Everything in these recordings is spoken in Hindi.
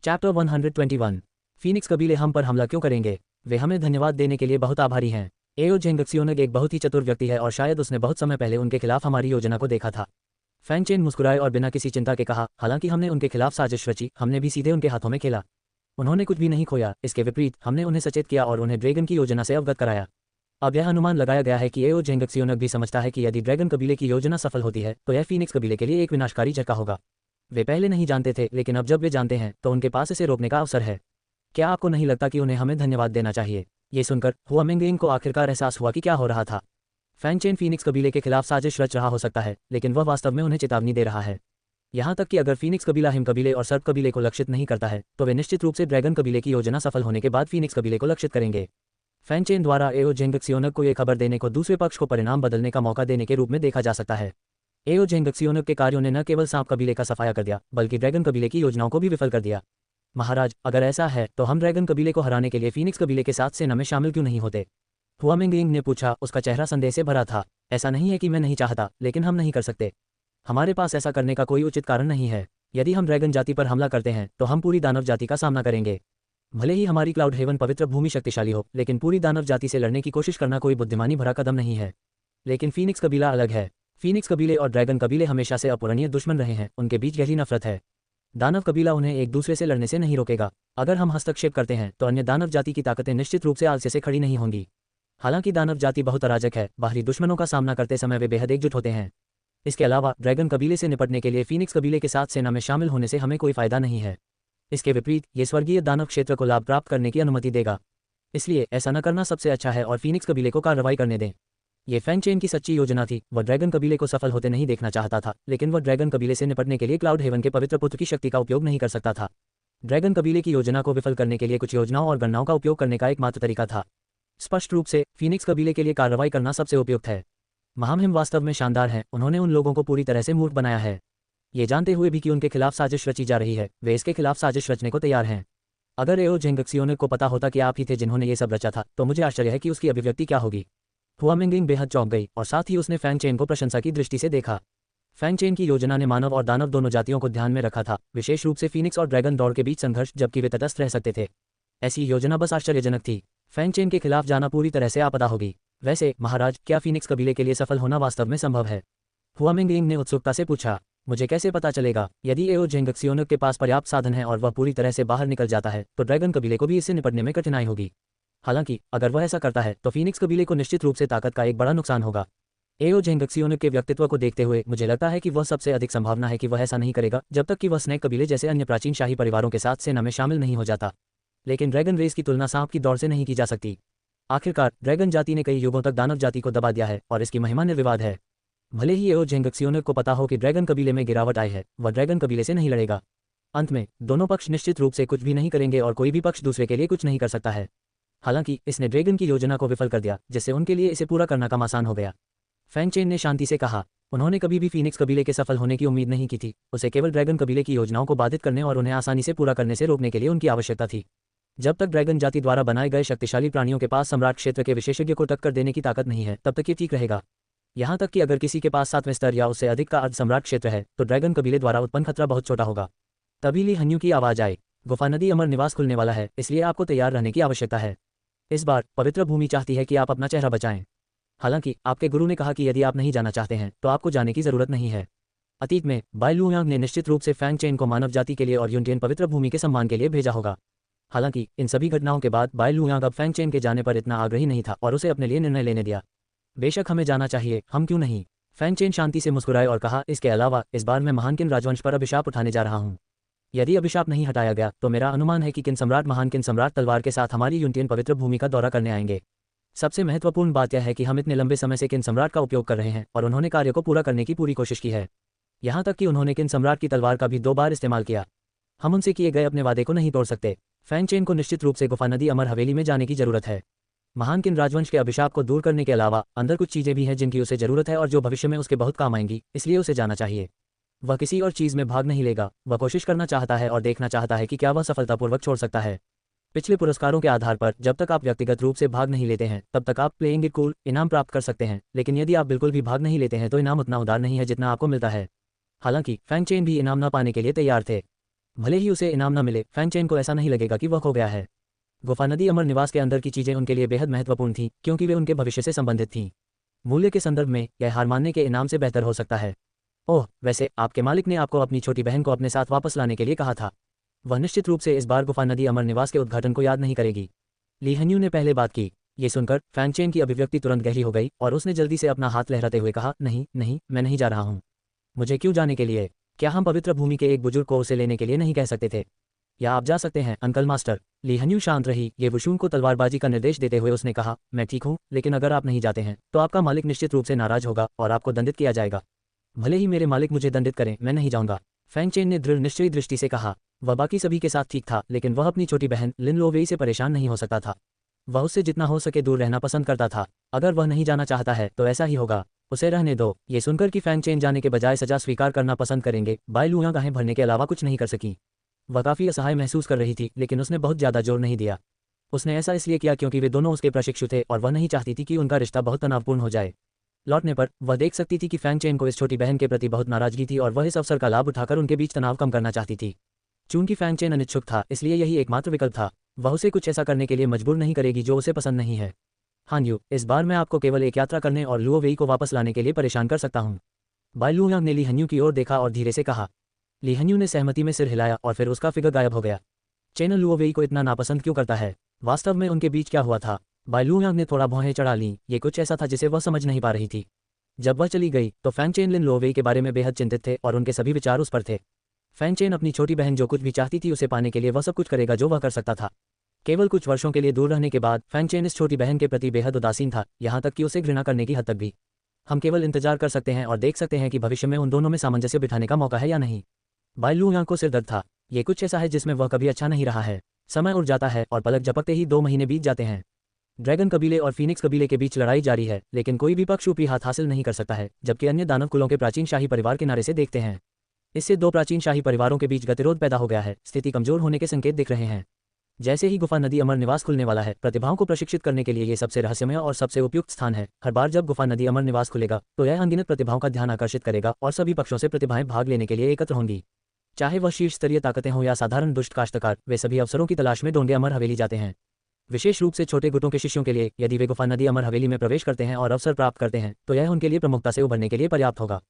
चैप्टर 121। फीनिक्स कबीले हम पर हमला क्यों करेंगे? वे हमें धन्यवाद देने के लिए बहुत आभारी हैं। एओ जेंगक्सियोनग एक बहुत ही चतुर व्यक्ति है और शायद उसने बहुत समय पहले उनके खिलाफ हमारी योजना को देखा था। फैंग चेन मुस्कुराए और बिना किसी चिंता के कहा, हालांकि हमने उनके खिलाफ साजिश रची, हमने भी सीधे उनके हाथों में खेला। उन्होंने कुछ भी नहीं खोया, इसके विपरीत हमने उन्हें सचेत किया और उन्हें ड्रैगन की योजना से अवगत कराया। अब यह अनुमान लगाया गया है कि एओ जेंगक्सियोनग भी समझता है कि यदि ड्रैगन कबीले की योजना सफल होती है तो यह फीनिक्स कबीले के लिए एक विनाशकारी झटका होगा। वे पहले नहीं जानते थे, लेकिन अब जब वे जानते हैं तो उनके पास इसे रोकने का अवसर है। क्या आपको नहीं लगता कि उन्हें हमें धन्यवाद देना चाहिए? ये सुनकर हुआ मिंगयिंग को आखिरकार एहसास हुआ कि क्या हो रहा था। फैंग चेन फीनिक्स कबीले के खिलाफ साजिश रच रहा हो सकता है, लेकिन वह वास्तव में उन्हें चेतावनी दे रहा है। यहाँ तक कि अगर फीनिक्स कबीला हिम कबीले और सर्प कबीले को लक्षित नहीं करता है तो वे निश्चित रूप से ड्रैगन कबीले की योजना सफल होने के बाद फीनिक्स कबीले को लक्षित करेंगे। फैंग चेन द्वारा एओ जेंगक्सियोनग को यह खबर देने को दूसरे पक्ष को परिणाम बदलने का मौका देने के रूप में देखा जा सकता है। एओ जेंगक्सियोनग के कार्यों ने न केवल सांप कबीले का सफाया कर दिया, बल्कि ड्रैगन कबीले की योजनाओं को भी विफल कर दिया। महाराज, अगर ऐसा है तो हम ड्रैगन कबीले को हराने के लिए फीनिक्स कबीले के साथ सेना में शामिल क्यों नहीं होते? हुआ मिंगयिंग ने पूछा। उसका चेहरा संदेह से भरा था। ऐसा नहीं है कि मैं नहीं चाहता, लेकिन हम नहीं कर सकते। हमारे पास ऐसा करने का कोई उचित कारण नहीं है। यदि हम ड्रैगन जाति पर हमला करते हैं तो हम पूरी दानव जाति का सामना करेंगे। भले ही हमारी क्लाउड हेवन पवित्र भूमि शक्तिशाली हो, लेकिन पूरी दानव जाति से लड़ने की कोशिश करना कोई बुद्धिमानी भरा कदम नहीं है। लेकिन फीनिक्स कबीला अलग है। फीनिक्स कबीले और ड्रैगन कबीले हमेशा से अपूरणीय दुश्मन रहे हैं, उनके बीच गहरी नफरत है। दानव कबीला उन्हें एक दूसरे से लड़ने से नहीं रोकेगा। अगर हम हस्तक्षेप करते हैं तो अन्य दानव जाति की ताकतें निश्चित रूप से आलस्य से खड़ी नहीं होंगी। हालांकि दानव जाति बहुत अराजक है, बाहरी दुश्मनों का सामना करते समय वे बेहद एकजुट होते हैं। इसके अलावा ड्रैगन कबीले से निपटने के लिए फीनिक्स कबीले के साथ सेना में शामिल होने से हमें कोई फायदा नहीं है। इसके विपरीत ये स्वर्गीय दानव क्षेत्र को लाभ प्राप्त करने की अनुमति देगा। इसलिए ऐसा न करना सबसे अच्छा है और फीनिक्स कबीले को कार्रवाई करने दें। ये फैंग चेन की सच्ची योजना थी। वह ड्रैगन कबीले को सफल होते नहीं देखना चाहता था, लेकिन वह ड्रैगन कबीले से निपटने के लिए क्लाउड हेवन के पवित्र पुत्र की शक्ति का उपयोग नहीं कर सकता था। ड्रैगन कबीले की योजना को विफल करने के लिए कुछ योजनाओं और गणनाओं का उपयोग करने का एकमात्र तरीका था। स्पष्ट रूप से फीनिक्स कबीले के लिए कार्रवाई करना सबसे उपयुक्त है। महामहिम वास्तव में शानदार हैं। उन्होंने उन लोगों को पूरी तरह से मूर्ख बनाया है। ये जानते हुए भी कि उनके खिलाफ साजिश रची जा रही है, वे इसके खिलाफ साजिश रचने को तैयार हैं। अगर एओ जेंगक्सियोनग को पता होता कि आप ही थे जिन्होंने ये सब रचा था तो मुझे आश्चर्य है कि उसकी अभिव्यक्ति क्या होगी। हुआ मिंगयिंग बेहद चौंक गई और साथ ही उसने फैंग चेन को प्रशंसा की दृष्टि से देखा। फैंग चेन की योजना ने मानव और दानव दोनों जातियों को ध्यान में रखा था, विशेष रूप से फीनिक्स और ड्रैगन दौड़ के बीच संघर्ष, जबकि वे तटस्थ रह सकते थे। ऐसी योजना बस आश्चर्यजनक थी। फैंग चेन के खिलाफ जाना पूरी तरह से आपदा होगी। वैसे महाराज, क्या फीनिक्स कबीले के लिए सफल होना वास्तव में संभव है? हुआ मिंगयिंग ने उत्सुकता से पूछा। मुझे कैसे पता चलेगा? यदि एओ जेंगक्सियोनग के पास पर्याप्त साधन है और वह पूरी तरह से बाहर निकल जाता है तो ड्रैगन कबीले को भी इससे निपटने में कठिनाई होगी। हालांकि अगर वह ऐसा करता है तो फीनिक्स कबीले को निश्चित रूप से ताकत का एक बड़ा नुकसान होगा। एओ जेंगक्सियोनग के व्यक्तित्व को देखते हुए मुझे लगता है कि वह सबसे अधिक संभावना है कि वह ऐसा नहीं करेगा जब तक कि वह स्नेक कबीले जैसे अन्य प्राचीन शाही परिवारों के साथ सेना में शामिल नहीं हो जाता। लेकिन ड्रैगन रेस की तुलना सांप की दौड़ से नहीं की जा सकती। आखिरकार ड्रैगन जाति ने कई युगों तक दानव जाति को दबा दिया है और इसकी महिमा निर्विवाद है। भले ही एओ जेंगक्सियोनग को पता हो कि ड्रैगन कबीले में गिरावट आई है, वह ड्रैगन कबीले से नहीं लड़ेगा। अंत में दोनों पक्ष निश्चित रूप से कुछ भी नहीं करेंगे और कोई भी पक्ष दूसरे के लिए कुछ नहीं कर सकता है। हालांकि इसने ड्रैगन की योजना को विफल कर दिया, जिससे उनके लिए इसे पूरा करना कम आसान हो गया। फैंग चेन ने शांति से कहा। उन्होंने कभी भी फीनिक्स कबीले के सफल होने की उम्मीद नहीं की थी। उसे केवल ड्रैगन कबीले की योजनाओं को बाधित करने और उन्हें आसानी से पूरा करने से रोकने के लिए उनकी आवश्यकता थी। जब तक ड्रैगन जाति द्वारा बनाए गए शक्तिशाली प्राणियों के पास सम्राट क्षेत्र के विशेषज्ञ को टक्कर देने की ताकत नहीं है, तब तक ये ठीक रहेगा। यहाँ तक कि अगर किसी के पास 7वें स्तर या उससे अधिक का अर्ध सम्राट क्षेत्र है तो ड्रैगन कबीले द्वारा उत्पन्न खतरा बहुत छोटा होगा। तभी ली हन्यू की आवाज आई। गुफा नदी अमर निवास खुलने वाला है, इसलिए आपको तैयार रहने की आवश्यकता है। इस बार पवित्र भूमि चाहती है कि आप अपना चेहरा बचाएं। हालांकि आपके गुरु ने कहा कि यदि आप नहीं जाना चाहते हैं तो आपको जाने की जरूरत नहीं है। अतीत में बाई लुयांग ने निश्चित रूप से फैंग चेन को मानव जाति के लिए और यूनटियन पवित्र भूमि के सम्मान के लिए भेजा होगा। हालांकि इन सभी घटनाओं के बाद बाई लुयांग अब फैंग चेन के जाने पर इतना आग्रही नहीं था और उसे अपने लिए निर्णय लेने दिया। बेशक हमें जाना चाहिए, हम क्यों नहीं? फैंग चेन शांति से मुस्कुराए और कहा, इसके अलावा इस बार मैं महानकिन राजवंश पर अभिशाप उठाने जा रहा हूँ। यदि अभिशाप नहीं हटाया गया तो मेरा अनुमान है कि किन सम्राट महानकिन सम्राट तलवार के साथ हमारी यूनटियन पवित्र भूमि का दौरा करने आएंगे। सबसे महत्वपूर्ण बात यह है कि हम इतने लंबे समय से किन सम्राट का उपयोग कर रहे हैं और उन्होंने कार्य को पूरा करने की पूरी कोशिश की है। यहाँ तक कि उन्होंने किन सम्राट की तलवार का भी 2 बार इस्तेमाल किया। हम उनसे किए गए अपने वादे को नहीं तोड़ सकते। फैंग चेन को निश्चित रूप से गुफा नदी अमर हवेली में जाने की जरूरत है। महानकिन राजवंश के अभिशाप को दूर करने के अलावा अंदर कुछ चीजें भी हैं जिनकी उसे जरूरत है और जो भविष्य में उसके बहुत काम आएंगी, इसलिए उसे जाना चाहिए। वह किसी और चीज में भाग नहीं लेगा। वह कोशिश करना चाहता है और देखना चाहता है कि क्या वह सफलतापूर्वक छोड़ सकता है। पिछले पुरस्कारों के आधार पर जब तक आप व्यक्तिगत रूप से भाग नहीं लेते हैं तब तक आप प्लेइंग इट कूल इनाम प्राप्त कर सकते हैं, लेकिन यदि आप बिल्कुल भी भाग नहीं लेते हैं तो इनाम उतना उदार नहीं है जितना आपको मिलता है। हालांकि फैंग चेन भी इनाम न पाने के लिए तैयार थे। भले ही उसे इनाम न मिले, फैंग चेन को ऐसा नहीं लगेगा कि वह खो गया है। गुफा नदी अमर निवास के अंदर की चीजें उनके लिए बेहद महत्वपूर्ण थीं, क्योंकि वे उनके भविष्य से संबंधित थीं। मूल्य के संदर्भ में यह हार मानने के इनाम से बेहतर हो सकता है। ओह, वैसे आपके मालिक ने आपको अपनी छोटी बहन को अपने साथ वापस लाने के लिए कहा था। वह निश्चित रूप से इस बार गुफा नदी अमर निवास के उद्घाटन को याद नहीं करेगी। ली हन्यू ने पहले बात की। ये सुनकर फैंग चेन की अभिव्यक्ति तुरंत गहरी हो गई और उसने जल्दी से अपना हाथ लहराते हुए कहा, नहीं नहीं, मैं नहीं जा रहा हूँ। मुझे क्यों जाने के लिए? क्या हम पवित्र भूमि के एक बुजुर्ग को उसे लेने के लिए नहीं कह सकते थे? या आप जा सकते हैं अंकल मास्टर। ली हन्यू शांत रही। ये वुशुंग को तलवारबाजी का निर्देश देते हुए उसने कहा, मैं ठीक हूँ, लेकिन अगर आप नहीं जाते हैं तो आपका मालिक निश्चित रूप से नाराज होगा और आपको दंडित किया जाएगा। भले ही मेरे मालिक मुझे दंडित करें, मैं नहीं जाऊंगा, फैंग चेन ने दृढ़ निश्चयी दृष्टि से कहा। वह बाकी सभी के साथ ठीक था, लेकिन वह अपनी छोटी बहन लिन लोवेई से परेशान नहीं हो सकता था। वह उससे जितना हो सके दूर रहना पसंद करता था। अगर वह नहीं जाना चाहता है तो ऐसा ही होगा, उसे रहने दो। ये सुनकर कि फैंग चेन जाने के बजाय सजा स्वीकार करना पसंद करेंगे, bai लुआंग गाहें भरने के अलावा कुछ नहीं कर सकी। वह काफ़ी असहाय महसूस कर रही थी, लेकिन उसने बहुत ज़्यादा जोर नहीं दिया। उसने ऐसा इसलिए किया क्योंकि वे दोनों उसके प्रशिक्षु थे और वह नहीं चाहती थी कि उनका रिश्ता बहुत तनावपूर्ण हो जाए। लौटने पर वह देख सकती थी कि फैंग चेन को इस छोटी बहन के प्रति बहुत नाराजगी थी और वह इस अवसर का लाभ उठाकर उनके बीच तनाव कम करना चाहती थी। चूंकि फैंग चेन अनिच्छुक था, इसलिए यही एकमात्र विकल्प था। वह उसे कुछ ऐसा करने के लिए मजबूर नहीं करेगी जो उसे पसंद नहीं है। हान्यू, इस बार मैं आपको केवल एक यात्रा करने और लुओ वेई को वापस लाने के लिए परेशान कर सकता हूँ। bai लुआंग ने ली हन्यू की ओर देखा और धीरे से कहा। ली हन्यू ने सहमति में सिर हिलाया और फिर उसका फिगर गायब हो गया। चेन लुओ वेई को इतना नापसंद क्यों करता है? वास्तव में उनके बीच क्या हुआ था? bai लुआंग ने थोड़ा भौहें चढ़ा लीं। ये कुछ ऐसा था जिसे वह समझ नहीं पा रही थी। जब वह चली गई तो फैंग चेन लिन लुओ वेई के बारे में बेहद चिंतित थे और उनके सभी विचार उस पर थे। फैंग चेन अपनी छोटी बहन जो कुछ भी चाहती थी उसे पाने के लिए वह सब कुछ करेगा जो वह कर सकता था। केवल कुछ वर्षों के लिए दूर रहने के बाद फैंग चेन इस छोटी बहन के प्रति बेहद उदासीन था, यहाँ तक कि उसे घृणा करने की हद तक भी। हम केवल इंतजार कर सकते हैं और देख सकते हैं कि भविष्य में उन दोनों में सामंजस्य बिठाने का मौका है या नहीं। bai लुआंग को सिर दर्द था। ये कुछ ऐसा है जिसमें वह कभी अच्छा नहीं रहा है। समय उड़ जाता है और पलक झपकते ही 2 महीने बीत जाते हैं। ड्रैगन कबीले और फीनिक्स कबीले के बीच लड़ाई जारी है, लेकिन कोई भी पक्ष ऊपरी हाथ हासिल नहीं कर सकता है, जबकि अन्य दानव कुलों के प्राचीन शाही परिवार किनारे से देखते हैं। इससे 2 प्राचीन शाही परिवारों के बीच गतिरोध पैदा हो गया है। स्थिति कमजोर होने के संकेत दिख रहे हैं। जैसे ही गुफा नदी अमर निवास खुलने वाला है, प्रतिभाओं को प्रशिक्षित करने के लिए ये सबसे रहस्यमय और सबसे उपयुक्त स्थान है। हर बार जब गुफा नदी अमर निवास खुलेगा तो यह अनगिनत प्रतिभाओं का ध्यान आकर्षित करेगा और सभी पक्षों से प्रतिभाएं भाग लेने के लिए एकत्र होंगी। चाहे वह शीर्ष स्तरीय ताकतें हों या साधारण दुष्ट काश्तकार, वे सभी अवसरों की तलाश में डोंगे अमर हवेली जाते हैं। विशेष रूप से छोटे गुटों के शिष्यों के लिए, यदि वे गुफा नदी अमर हवेली में प्रवेश करते हैं और अवसर प्राप्त करते हैं तो यह उनके लिए प्रमुखता से उभरने के लिए पर्याप्त होगा।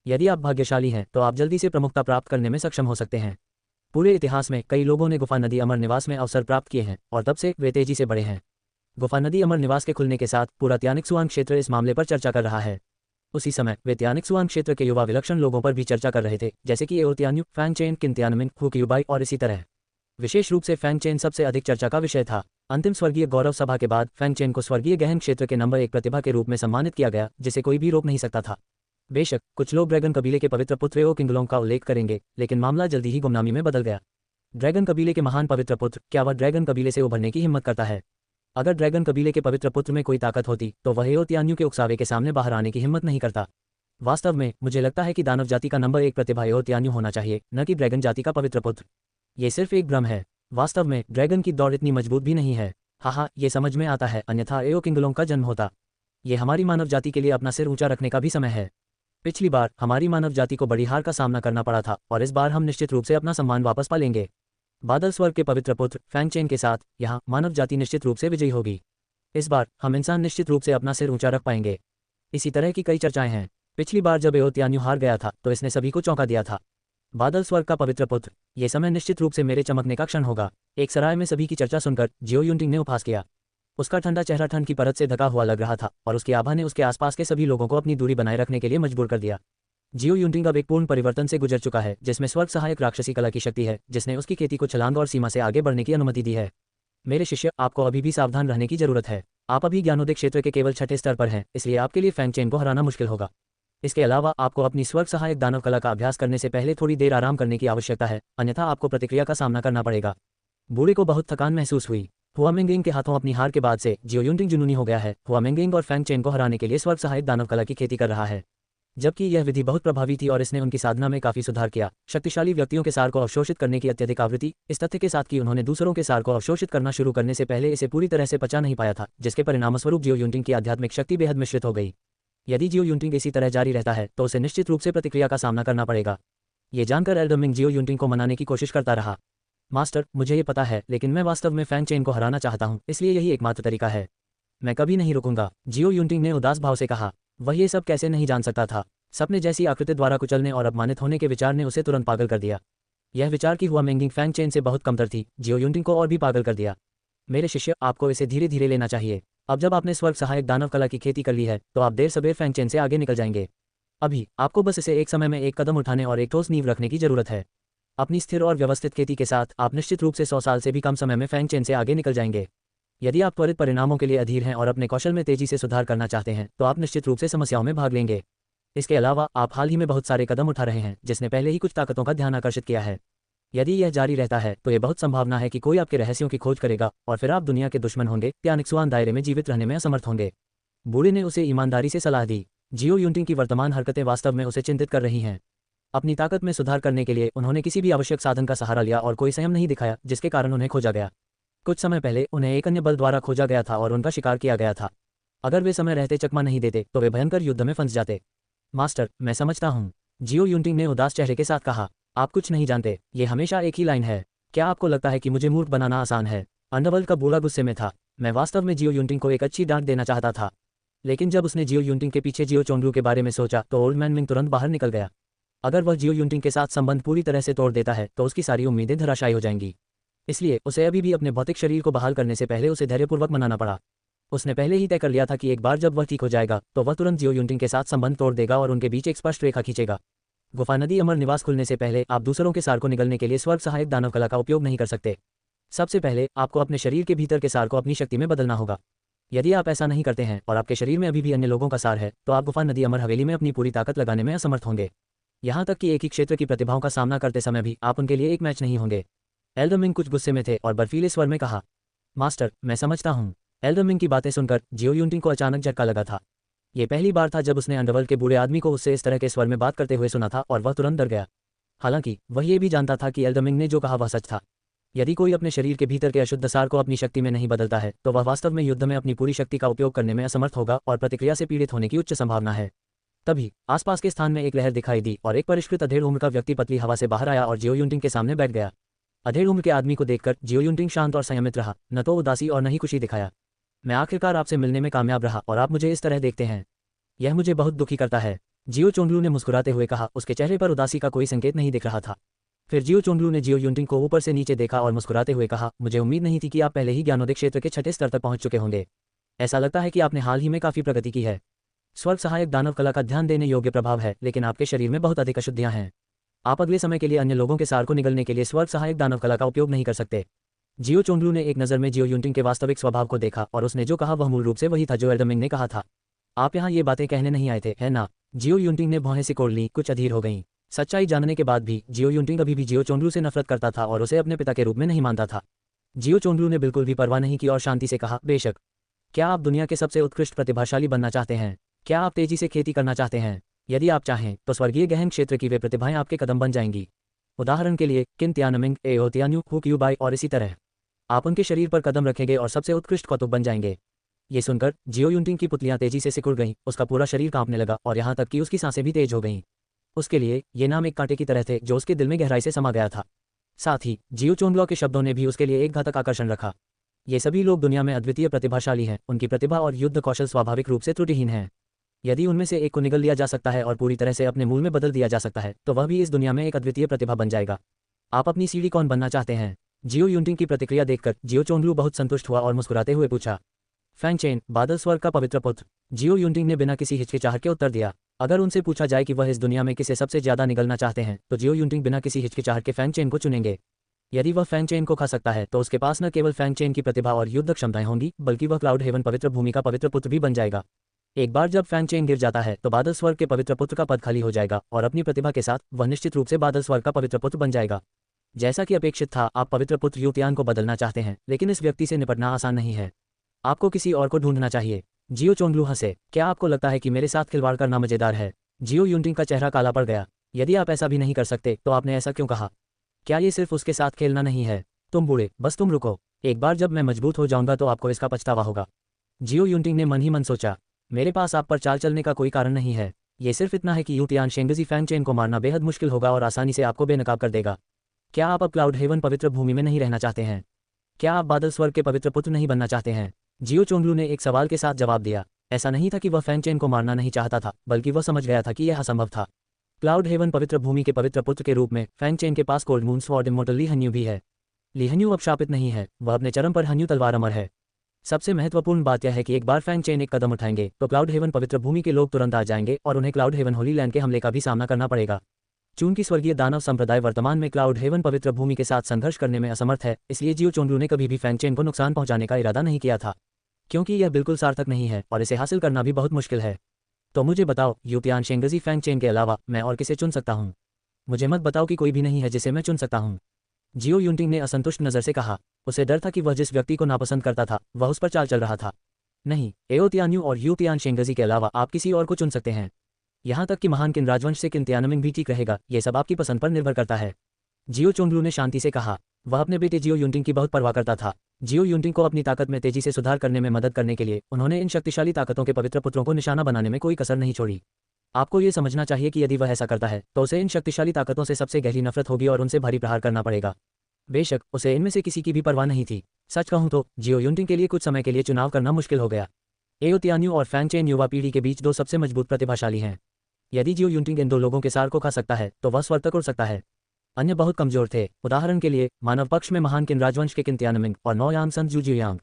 यदि आप भाग्यशाली हैं तो आप जल्दी से प्रमुखता प्राप्त करने में सक्षम हो सकते हैं। पूरे इतिहास में कई लोगों ने गुफा नदी अमर निवास में अवसर प्राप्त किए हैं और तब से वे तेजी से बढ़े हैं। गुफा नदी अमर निवास के खुलने के साथ पूरा त्यानिक्सुआन क्षेत्र इस मामले पर चर्चा कर रहा है। उसी समय वे त्यानिक्सुआन क्षेत्र के युवा विलक्षण लोगों पर भी चर्चा कर रहे थे, जैसे कि एओ तियान्यू, फैंग चेन, किन तियानमिन, हु क्यूबाई और इसी तरह। विशेष रूप से फैंग चेन सबसे अधिक चर्चा का विषय था। अंतिम स्वर्गीय गौरव सभा के बाद फैंग चेन को स्वर्गीय गहन क्षेत्र के नंबर 1 प्रतिभा के रूप में सम्मानित किया गया, जिसे कोई भी रोक नहीं सकता था। बेशक कुछ लोग ड्रैगन कबीले के पवित्र पुत्र एओ किंगलोंग का उल्लेख करेंगे, लेकिन मामला जल्दी ही गुमनामी में बदल गया। ड्रैगन कबीले के महान पवित्र पुत्र, क्या वह ड्रैगन कबीले से उभरने की हिम्मत करता है? अगर ड्रैगन कबीले के पवित्र पुत्र में कोई ताकत होती तो वह एओ तियान्यू के उकसावे के सामने बाहर आने की हिम्मत नहीं करता। वास्तव में मुझे लगता है कि दानव जाति का नंबर 1 प्रतिभा एओ तियान्यू होना चाहिए, न कि ड्रैगन जाति का पवित्र पुत्र। ये सिर्फ एक भ्रम है। वास्तव में ड्रैगन की दौड़ इतनी मजबूत भी नहीं है। हाँ, ये समझ में आता है, अन्यथा एओ किंगलोंग का जन्म होता। ये हमारी मानव जाति के लिए अपना सिर ऊंचा रखने का भी समय है। पिछली बार हमारी मानव जाति को बड़ी हार का सामना करना पड़ा था और इस बार हम निश्चित रूप से अपना सम्मान वापस पा लेंगे। बादल स्वर्ग के पवित्र पुत्र फैंग चेन के साथ यहाँ मानव जाति निश्चित रूप से विजयी होगी। इस बार हम इंसान निश्चित रूप से अपना सिर ऊंचा रख पाएंगे। इसी तरह की कई चर्चाएं हैं। पिछली बार जब एओ तियान्यू हार गया था तो इसने सभी को चौंका दिया था। बादल स्वर्ग का पवित्र पुत्र, ये समय निश्चित रूप से मेरे चमकने का क्षण होगा। एक सराय में सभी की चर्चा सुनकर जियो युनटिंग ने उपहास किया। उसका ठंडा चेहरा ठंड की परत से ढका हुआ लग रहा था और उसकी आभा ने उसके आसपास के सभी लोगों को अपनी दूरी बनाए रखने के लिए मजबूर कर दिया। जियो युनटिंग अब एक पूर्ण परिवर्तन से गुजर चुका है, जिसमें स्वर्ग सहायक राक्षसी कला की शक्ति है, जिसने उसकी खेती को छलांग और सीमा से आगे बढ़ने की अनुमति दी है। मेरे शिष्य, आपको अभी भी सावधान रहने की जरूरत है। आप अभी ज्ञानोदय क्षेत्र के केवल 6ठे स्तर पर हैं, इसलिए आपके लिए फैंग चेन को हराना मुश्किल होगा। इसके अलावा आपको अपनी स्वर्ग सहायक दानव कला का अभ्यास करने से पहले थोड़ी देर आराम करने की आवश्यकता है, अन्यथा आपको प्रतिक्रिया का सामना करना पड़ेगा। बूढ़े को बहुत थकान महसूस हुई। हुआमेंगिंग के हाथों अपनी हार के बाद से जियो युनटिंग जुनूनी हो गया है। हुआमेंगिंग और फैंग चेन को हराने के लिए स्वर्ग सहायक दानव कला की खेती कर रहा है, जबकि यह विधि बहुत प्रभावी थी और इसने उनकी साधना में काफी सुधार किया। शक्तिशाली व्यक्तियों के सार को अवशोषित करने की अत्यधिक आवृत्ति, इस तथ्य के साथ कि उन्होंने दूसरों के सार को अवशोषित करना शुरू करने से पहले इसे पूरी तरह से पचा नहीं पाया था, जिसके परिणामस्वरूप जियो युनटिंग की आध्यात्मिक शक्ति बेहद मिश्रित हो गई। यदि जियो युनटिंग इसी तरह जारी रहता है तो उसे निश्चित रूप से प्रतिक्रिया का सामना करना पड़ेगा। ये जानकर एल्डरमिंग जियो यूनटिंग को मनाने की कोशिश करता रहा। मास्टर, मुझे ये पता है, लेकिन मैं वास्तव में फैंग चेन को हराना चाहता हूँ, इसलिए यही एकमात्र तरीका है। मैं कभी नहीं रुकूंगा, जियो यूनटिंग ने उदास भाव से कहा। वह ये सब कैसे नहीं जान सकता था। सपने जैसी आकृति द्वारा कुचलने और अपमानित होने के विचार ने उसे तुरंत पागल कर दिया। यह विचार की हुआ मेंगिंग फैंग चेन से बहुत कमतर थी, जियो यूनटिंग को और भी पागल कर दिया। मेरे शिष्य, आपको इसे धीरे धीरे लेना चाहिए। अब जब आपने स्वर्ग सहायक दानव कला की खेती कर ली है, तो आप देर सबेर फैंग चेन से आगे निकल जाएंगे। अभी आपको बस इसे एक समय में एक कदम उठाने और एक ठोस नींव रखने की जरूरत है। अपनी स्थिर और व्यवस्थित खेती के साथ आप निश्चित रूप से 100 साल से भी कम समय में फैंग चेन से आगे निकल जाएंगे। यदि आप त्वरित परिणामों के लिए अधीर हैं और अपने कौशल में तेजी से सुधार करना चाहते हैं, तो आप निश्चित रूप से समस्याओं में भाग लेंगे। इसके अलावा आप हाल ही में बहुत सारे कदम उठा रहे हैं, जिसने पहले ही कुछ ताकतों का ध्यान आकर्षित किया है। यदि यह जारी रहता है, तो यह बहुत संभावना है कि कोई आपके रहस्यों की खोज करेगा और फिर आप दुनिया के दुश्मन होंगे, त्यानिक्सुआन दायरे में जीवित रहने में असमर्थ होंगे। बूढ़े ने उसे ईमानदारी से सलाह दी। जियो यूनटिंग की वर्तमान हरकतें वास्तव में उसे चिंतित कर रही हैं। अपनी ताकत में सुधार करने के लिए उन्होंने किसी भी आवश्यक साधन का सहारा लिया और कोई संयम नहीं दिखाया, जिसके कारण उन्हें खोजा गया। कुछ समय पहले उन्हें एक अन्य बल द्वारा खोजा गया था और उनका शिकार किया गया था। अगर वे समय रहते चकमा नहीं देते, तो वे भयंकर युद्ध में फंस जाते। मास्टर, मैं समझता हूँ, जियो यूनटिंग ने उदास चेहरे के साथ कहा। आप कुछ नहीं जानते, ये हमेशा एक ही लाइन है। क्या आपको लगता है कि मुझे मूर्ख बनाना आसान है? अंडरवर्ल्ड का बूढ़ा गुस्से में था। मैं वास्तव में जियो यूनटिंग को एक अच्छी डांट देना चाहता था, लेकिन जब उसने जियो यूनटिंग के पीछे जियो चोंगलू के बारे में सोचा, तो ओल्ड मैन मिंग तुरंत बाहर निकल गया। अगर वह जियो यूनटिंग के साथ संबंध पूरी तरह से तोड़ देता है, तो उसकी सारी उम्मीदें धराशायी हो जाएंगी। इसलिए उसे अभी भी अपने भौतिक शरीर को बहाल करने से पहले उसे धैर्यपूर्वक मनाना पड़ा। उसने पहले ही तय कर लिया था कि एक बार जब वह ठीक हो जाएगा, तो वह तुरंत जियो यूनटिंग के साथ संबंध तोड़ देगा और उनके बीच एक स्पष्ट रेखा खींचेगा। गुफा नदी अमर निवास खुलने से पहले आप दूसरों के सार को निगलने के लिए स्वर्ग सहायक दानव कला का उपयोग नहीं कर सकते। सबसे पहले आपको अपने शरीर के भीतर के सार को अपनी शक्ति में बदलना होगा। यदि आप ऐसा नहीं करते हैं और आपके शरीर में अभी भी अन्य लोगों का सार है, तो आप गुफा नदी अमर हवेली में अपनी पूरी ताकत लगाने में असमर्थ होंगे। यहाँ तक कि एक ही क्षेत्र की प्रतिभाओं का सामना करते समय भी आप उनके लिए एक मैच नहीं होंगे। एल्डरमिंग कुछ गुस्से में थे और बर्फीले स्वर में कहा। मास्टर, मैं समझता हूँ। एल्डरमिंग की बातें सुनकर जियो यूनटिंग को अचानक झटका लगा था। ये पहली बार था जब उसने अंडरवर्ल्ड के बूढ़े आदमी को उससे इस तरह के स्वर में बात करते हुए सुना था, और वह तुरंत डर गया। हालांकि वह ये भी जानता था कि एल्डरमिंग ने जो कहा वह सच था। यदि कोई अपने शरीर के भीतर के अशुद्ध सार को अपनी शक्ति में नहीं बदलता है, तो वह वास्तव में युद्ध में अपनी पूरी शक्ति का उपयोग करने में असमर्थ होगा और प्रतिक्रिया से पीड़ित होने की उच्च संभावना है। तभी आसपास के स्थान में एक लहर दिखाई दी और एक परिष्कृत अधेड़ उम्र का व्यक्ति पतली हवा से बाहर आया और जियो यूनटिंग के सामने बैठ गया। अधेड़ उम्र के आदमी को देखकर जियो यूनटिंग शांत और संयमित रहा, न तो उदासी और न ही खुशी दिखाया। मैं आखिरकार आपसे मिलने में कामयाब रहा और आप मुझे इस तरह देखते हैं, यह मुझे बहुत दुखी करता है। जियो चोंगलू ने मुस्कुराते हुए कहा। उसके चेहरे पर उदासी का कोई संकेत नहीं दिख रहा था। फिर जियो चोंगलू ने जियो यूनटिंग को ऊपर से नीचे देखा और मुस्कुराते हुए कहा, मुझे उम्मीद नहीं थी कि आप पहले ही ज्ञानोदय क्षेत्र के 6ठे स्तर तक पहुंच चुके होंगे। ऐसा लगता है कि आपने हाल ही में काफी प्रगति की है। स्वर्ग सहायक दानव कला का ध्यान देने योग्य प्रभाव है, लेकिन आपके शरीर में बहुत अधिक अशुद्धियां हैं। आप अगले समय के लिए अन्य लोगों के सार को निगलने के लिए स्वर्ग सहायक दानव कला का उपयोग नहीं कर सकते। जियो चोंगलू ने एक नज़र में जियो यूनटिंग के वास्तविक स्वभाव को देखा और उसने जो कहा वह मूल रूप से वही था जो एल्डरमिंग ने कहा था। आप यहाँ ये बातें कहने नहीं आए थे, है ना? जियो यूनटिंग ने भौहें सिकोड़ ली, कुछ अधीर हो गईं। सच्चाई जानने के बाद भी जियो यूनटिंग अभी भी जियो चोंगलू से नफरत करता था और उसे अपने पिता के रूप में नहीं मानता था। जियो चोंगलू ने बिल्कुल भी परवाह नहीं की और शांति से कहा, बेशक। क्या आप दुनिया के सबसे उत्कृष्ट प्रतिभाशाली बनना चाहते हैं? क्या आप तेजी से खेती करना चाहते हैं? यदि आप चाहें, तो स्वर्गीय गहन क्षेत्र की वे प्रतिभाएं आपके कदम बन जाएंगी। उदाहरण के लिए किन त्यानमिंग, एओ त्यान्यू, हुक्यूबाई और इसी तरह। आप उनके शरीर पर कदम रखेंगे और सबसे उत्कृष्ट कौतुक बन जाएंगे। ये सुनकर जियो यूनटिंग की पुतलियां तेजी से सिकुड़ गईं, उसका पूरा शरीर कांपने लगा और यहाँ तक कि उसकी सांसें भी तेज हो गईं। उसके लिए ये नाम एक कांटे की तरह थे जो उसके दिल में गहराई से समा गया था। साथ ही जियो चोंगलू के शब्दों ने भी उसके लिए एक घातक आकर्षण रखा। ये सभी लोग दुनिया में अद्वितीय प्रतिभाशाली हैं, उनकी प्रतिभा और युद्ध कौशल स्वाभाविक रूप से त्रुटिहीन है। यदि उनमें से एक को निगल लिया जा सकता है और पूरी तरह से अपने मूल में बदल दिया जा सकता है, तो वह भी इस दुनिया में एक अद्वितीय प्रतिभा बन जाएगा। आप अपनी सीढ़ी कौन बनना चाहते हैं? जियो यूनटिंग की प्रतिक्रिया देखकर जियो चोंगलू बहुत संतुष्ट हुआ और मुस्कुराते हुए पूछा। फैंग चेन, बादल स्वर्ग का पवित्र पुत्र। जियो यूनटिंग ने बिना किसी हिचकिचाहट के उत्तर दिया। अगर उनसे पूछा जाए कि वह इस दुनिया में किसे सबसे ज्यादा निगलना चाहते हैं, तो जियो यूनटिंग बिना किसी हिचकिचाहट के फैंग चेन को चुनेंगे। यदि वह फैंग चेन को खा सकता है, तो उसके पास न केवल फैंग चेन की प्रतिभा और युद्ध क्षमताएं होंगी, बल्कि वह क्लाउड हेवन पवित्र भूमि का पवित्र पुत्र भी बन जाएगा। एक बार जब फैंग चेन गिर जाता है, तो बादल स्वर्ग के पवित्र पुत्र का पद खाली हो जाएगा और अपनी प्रतिभा के साथ वह निश्चित रूप से बादल स्वर्ग का पवित्र पुत्र बन जाएगा। जैसा कि अपेक्षित था, आप पवित्र पुत्र यूतियान को बदलना चाहते हैं, लेकिन इस व्यक्ति से निपटना आसान नहीं है। आपको किसी और को ढूंढना चाहिए। जियो चोंगलू हंसे। क्या आपको लगता है कि मेरे साथ खिलवाड़ करना मजेदार है? जियो यूनटिंग का चेहरा काला पड़ गया। यदि आप ऐसा भी नहीं कर सकते, तो आपने ऐसा क्यों कहा? क्या ये सिर्फ उसके साथ खेलना नहीं है? तुम बूढ़े, बस तुम रुको। एक बार जब मैं मजबूत हो जाऊंगा तो आपको इसका पछतावा होगा। जियो यूनटिंग ने मन ही मन सोचा, मेरे पास आप पर चाल चलने का कोई कारण नहीं है। ये सिर्फ इतना है कि यू तियान शेंगजी फैंग चेन को मारना बेहद मुश्किल होगा और आसानी से आपको बेनकाब कर देगा। क्या आप अब क्लाउड हेवन पवित्र भूमि में नहीं रहना चाहते हैं? क्या आप बादल स्वर्ग के पवित्र पुत्र नहीं बनना चाहते हैं? जियो चोंगलू ने एक सवाल के साथ जवाब दिया। ऐसा नहीं था कि वह फैंग चेन को मारना नहीं चाहता था, बल्कि वह समझ गया था कि यह असंभव था। क्लाउड हेवन पवित्र भूमि के पवित्र पुत्र के रूप में फैंग चेन के पास कोल्ड मून स्वॉर्ड इमोर्टल ली हन्यू भी है। ली हन्यू अब शापित नहीं है, वह अपने चरम पर हन्यू तलवार अमर है। सबसे महत्वपूर्ण बात यह है कि एक बार फैंग चेन एक कदम उठाएंगे तो क्लाउड हेवन पवित्र भूमि के लोग तुरंत आ जाएंगे और उन्हें क्लाउड हेवन होली लैंड के हमले का भी सामना करना पड़ेगा। चूंकि स्वर्गीय दानव संप्रदाय वर्तमान में क्लाउड हेवन पवित्र भूमि के साथ संघर्ष करने में असमर्थ है, इसलिए जियो चोंगलू ने कभी भी फैंग चेन को नुकसान पहुंचाने का इरादा नहीं किया था, क्योंकि यह बिल्कुल सार्थक नहीं है और इसे हासिल करना भी बहुत मुश्किल है। तो मुझे बताओ, यू तियान शेंगजी फैंग चेन के अलावा मैं और किसे चुन सकता हूँ? मुझे मत बताओ कि कोई भी नहीं है जिसे मैं चुन सकता हूँ। जियो यूनटिंग ने असंतुष्ट नज़र से कहा। उसे डर था कि वह जिस व्यक्ति को नापसंद करता था वह उस पर चाल चल रहा था। नहीं, एओ तियान्यू और यू तियान शेंगजी के अलावा आप किसी और को चुन सकते हैं। यहाँ तक कि महान किन राजवंश से किन तियानमिंग भी ठीक रहेगा, यह सब आपकी पसंद पर निर्भर करता है। जियो चोंगलू ने शांति से कहा। वह अपने बेटे जियो यूनटिंग की बहुत परवाह करता था। जियो यूनटिंग को अपनी ताकत में तेजी से सुधार करने में मदद करने के लिए उन्होंने इन शक्तिशाली ताकतों के पवित्र पुत्रों को निशाना बनाने में कोई कसर नहीं छोड़ी। आपको ये समझना चाहिए कि यदि वह ऐसा करता है तो उसे इन शक्तिशाली ताकतों से सबसे गहरी नफरत होगी और उनसे भारी प्रहार करना पड़ेगा। बेशक उसे इनमें से किसी की भी परवाह नहीं थी। सच कहूं तो जियो यूनटिंग के लिए कुछ समय के लिए चुनाव करना मुश्किल हो गया। एओ तियान्यू और फैंग चेन युवा पीढ़ी के बीच दो सबसे मजबूत प्रतिभाशाली हैं। यदि जियो यूनटिंग इन दो लोगों के सार को खा सकता है तो वह स्वर्ग तक उड़ सकता है। अन्य बहुत कमजोर थे। उदाहरण के लिए मानव पक्ष में महान किन राजवंश के किन तियानमिंग और नौ यांग सन जू जियांग।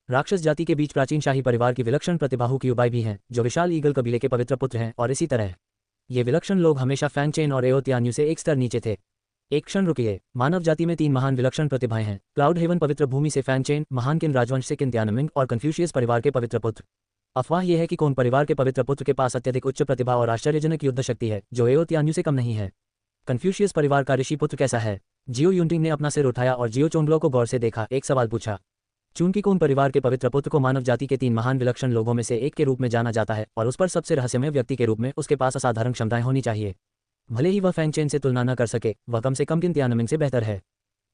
राक्षस जाति के बीच प्राचीन शाही परिवार की विलक्षण प्रतिभाओं की उबाई भी हैं, जो विशाल ईगल कबीले के पवित्र पुत्र हैं। और इसी तरह ये विलक्षण लोग हमेशा फैंग चेन और एओ तियान्यू से एक स्तर नीचे थे। एक क्षण रुकिए, मानव जाति में 3 महान विलक्षण प्रतिभाएं हैं। क्लाउड हेवन पवित्र भूमि से फैंग चेन, महान किन राजवंश से किन तियानमिंग और कन्फ्यूशियस परिवार के पवित्र पुत्र। अफवाह यह है कि कौन परिवार के पवित्र पुत्र के पास अत्यधिक उच्च प्रतिभा और आश्चर्यजनक युद्ध शक्ति है, जो एओ तियान्यू से कम नहीं है। कन्फ्यूशियस परिवार का ऋषि पुत्र कैसा है? जियो यूनटिंग ने अपना सिर उठाया और जियो चोंगलो को गौर से देखा। एक सवाल पूछा। चूंकि कौन परिवार के पवित्र पुत्र को मानव जाति के 3 महान विलक्षण लोगों में से एक के रूप में जाना जाता है और उस पर सबसे रहस्यमय व्यक्ति के रूप में उसके पास असाधारण क्षमताएं होनी चाहिए। भले ही वह फैंग चेन से तुलना न कर सके, वह कम से कम किन तियानमिंग से बेहतर है।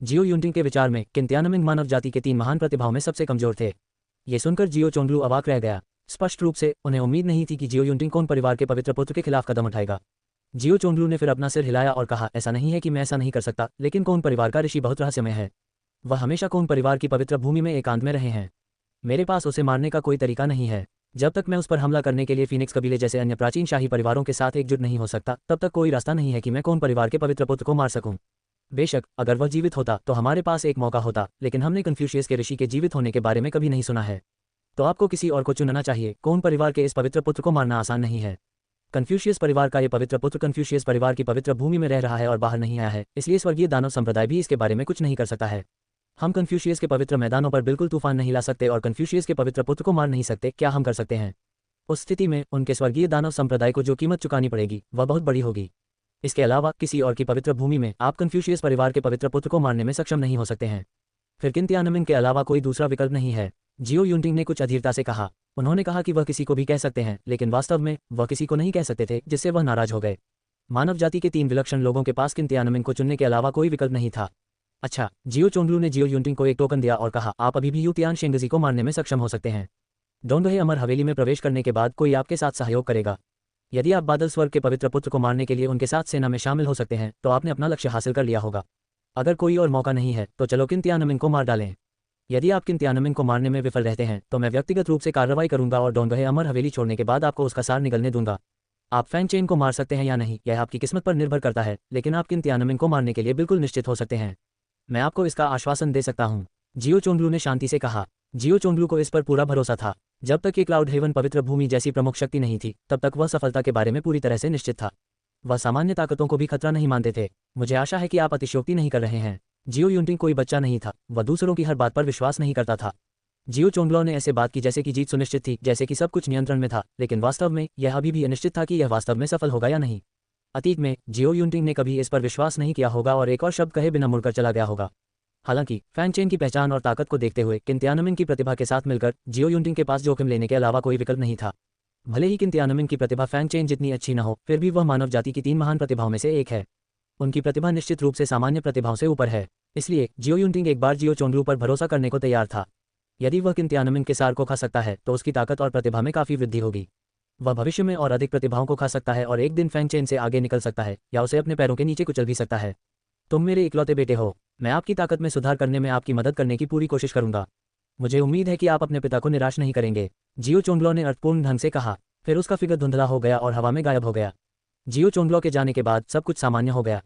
जियो यूनटिंग के विचार में किन तियानमिंग मानव जाति के 3 महान प्रतिभाओं में सबसे कमजोर थे। ये सुनकर जियो चोंगलू अवाक रह गया। स्पष्ट रूप से उन्हें उम्मीद नहीं थी कि जियो यूनटिंग कौन परिवार के पवित्र पुत्र के खिलाफ कदम उठाएगा। जियो चोंगलू ने फिर अपना सिर हिलाया और कहा, ऐसा नहीं है कि मैं ऐसा नहीं कर सकता, लेकिन कौन परिवार का ऋषि बहुत रहस्यमय है। वह हमेशा कौन परिवार की पवित्र भूमि में एकांत में रहे हैं। मेरे पास उसे मारने का कोई तरीका नहीं है। जब तक मैं उस पर हमला करने के लिए फीनिक्स कबीले जैसे अन्य प्राचीन शाही परिवारों के साथ एकजुट नहीं हो सकता, तब तक कोई रास्ता नहीं है कि मैं कौन परिवार के पवित्र पुत्र को मार सकूं। बेशक अगर वह जीवित होता तो हमारे पास एक मौका होता, लेकिन हमने कन्फ्यूशियस के ऋषि के जीवित होने के बारे में कभी नहीं सुना है। तो आपको किसी और को चुनना चाहिए। कौन परिवार के इस पवित्र पुत्र को मारना आसान नहीं है। कन्फ्यूशियस परिवार का ये पवित्र पुत्र कन्फ्यूशियस परिवार की पवित्र भूमि में रह रहा है और बाहर नहीं आया है, इसलिए स्वर्गीय दानव संप्रदाय भी इसके बारे में कुछ नहीं कर सकता है। हम कन्फ्यूशियस के पवित्र मैदानों पर बिल्कुल तूफान नहीं ला सकते और कन्फ्यूशियस के पवित्र पुत्र को मार नहीं सकते। क्या हम कर सकते हैं? उस स्थिति में उनके स्वर्गीय दानव संप्रदाय को जो कीमत चुकानी पड़ेगी वह बहुत बड़ी होगी। इसके अलावा किसी और की पवित्र भूमि में आप कन्फ्यूशियस परिवार के पवित्र पुत्र को मारने में सक्षम नहीं हो सकते हैं। फिर किन तियानमिंग के अलावा कोई दूसरा विकल्प नहीं है। जियो यूनटिंग ने कुछ अधीरता से कहा। उन्होंने कहा कि वह किसी को भी कह सकते हैं, लेकिन वास्तव में वह किसी को नहीं कह सकते थे, जिससे वह नाराज हो गए। मानव जाति के 3 विलक्षण लोगों के पास किन तियानमिंग को चुनने के अलावा कोई विकल्प नहीं था। अच्छा, जियो चोंगलू ने जियो यूनटिंग को एक टोकन दिया और कहा, आप अभी भी यू तियान शेंगजी को मारने में सक्षम हो सकते हैं। डोंगहे अमर हवेली में प्रवेश करने के बाद कोई आपके साथ सहयोग करेगा। यदि आप बादल स्वर्ग के पवित्र पुत्र को मारने के लिए उनके साथ सेना में शामिल हो सकते हैं तो आपने अपना लक्ष्य हासिल कर लिया होगा। अगर कोई और मौका नहीं है तो चलो किन तियानमिंग को मार डालें। यदि आप किन तियानमिंग को मारने में विफल रहते हैं तो मैं व्यक्तिगत रूप से कार्रवाई करूंगा और डोंगहे अमर हवेली छोड़ने के बाद आपको उसका सार निगलने दूंगा। आप फैंग चेन को मार सकते हैं या नहीं, यह आपकी किस्मत पर निर्भर करता है, लेकिन आप किन तियानमिंग को मारने के लिए बिल्कुल निश्चित हो सकते हैं। मैं आपको इसका आश्वासन दे सकता हूँ, जियो चोंगलू ने शांति से कहा। जियो चोंगलू को इस पर पूरा भरोसा था। जब तक ये क्लाउड हेवन पवित्र भूमि जैसी प्रमुख शक्ति नहीं थी, तब तक वह सफलता के बारे में पूरी तरह से निश्चित था। वह सामान्य ताकतों को भी खतरा नहीं मानते थे। मुझे आशा है कि आप अतिशयोक्ति नहीं कर रहे हैं। जियो यूनटिंग कोई बच्चा नहीं था। वह दूसरों की हर बात पर विश्वास नहीं करता था। जियो चोंगलो ने ऐसे बात की जैसे कि जीत सुनिश्चित थी, जैसे कि सब कुछ नियंत्रण में था, लेकिन वास्तव में यह अभी भी अनिश्चित था कि यह वास्तव में सफल होगा या नहीं। अतीत में जियो यूनटिंग ने कभी इस पर विश्वास नहीं किया होगा और एक और शब्द कहे बिना मुड़कर चला गया होगा। हालांकि फैंग चेन की पहचान और ताकत को देखते हुए किन तियानमिंग की प्रतिभा के साथ मिलकर जियो यूनटिंग के पास जोखिम लेने के अलावा कोई विकल्प नहीं था। भले ही किन तियानमिंग की प्रतिभा फैंग चेन जितनी अच्छी न हो, फिर भी वह मानव जाति की 3 महान प्रतिभाओं में से एक है। उनकी प्रतिभा निश्चित रूप से सामान्य प्रतिभाओं से ऊपर है। इसलिए जियो यूनटिंग एक बार जियो चोंगलू पर भरोसा करने को तैयार था। यदि वह किन तियानमिंग के सार को खा सकता है तो उसकी ताकत और प्रतिभा में काफी वृद्धि होगी। वह भविष्य में और अधिक प्रतिभाओं को खा सकता है और एक दिन फैंग चेन से आगे निकल सकता है या उसे अपने पैरों के नीचे कुचल भी सकता है। तुम मेरे इकलौते बेटे हो, मैं आपकी ताकत में सुधार करने में आपकी मदद करने की पूरी कोशिश करूंगा। मुझे उम्मीद है कि आप अपने पिता को निराश नहीं करेंगे, जियो चोंगलो ने अर्थपूर्ण ढंग से कहा। फिर उसका फिगर धुंधला हो गया और हवा में गायब हो गया। जियो चोंगलो के जाने के बाद सब कुछ सामान्य हो गया।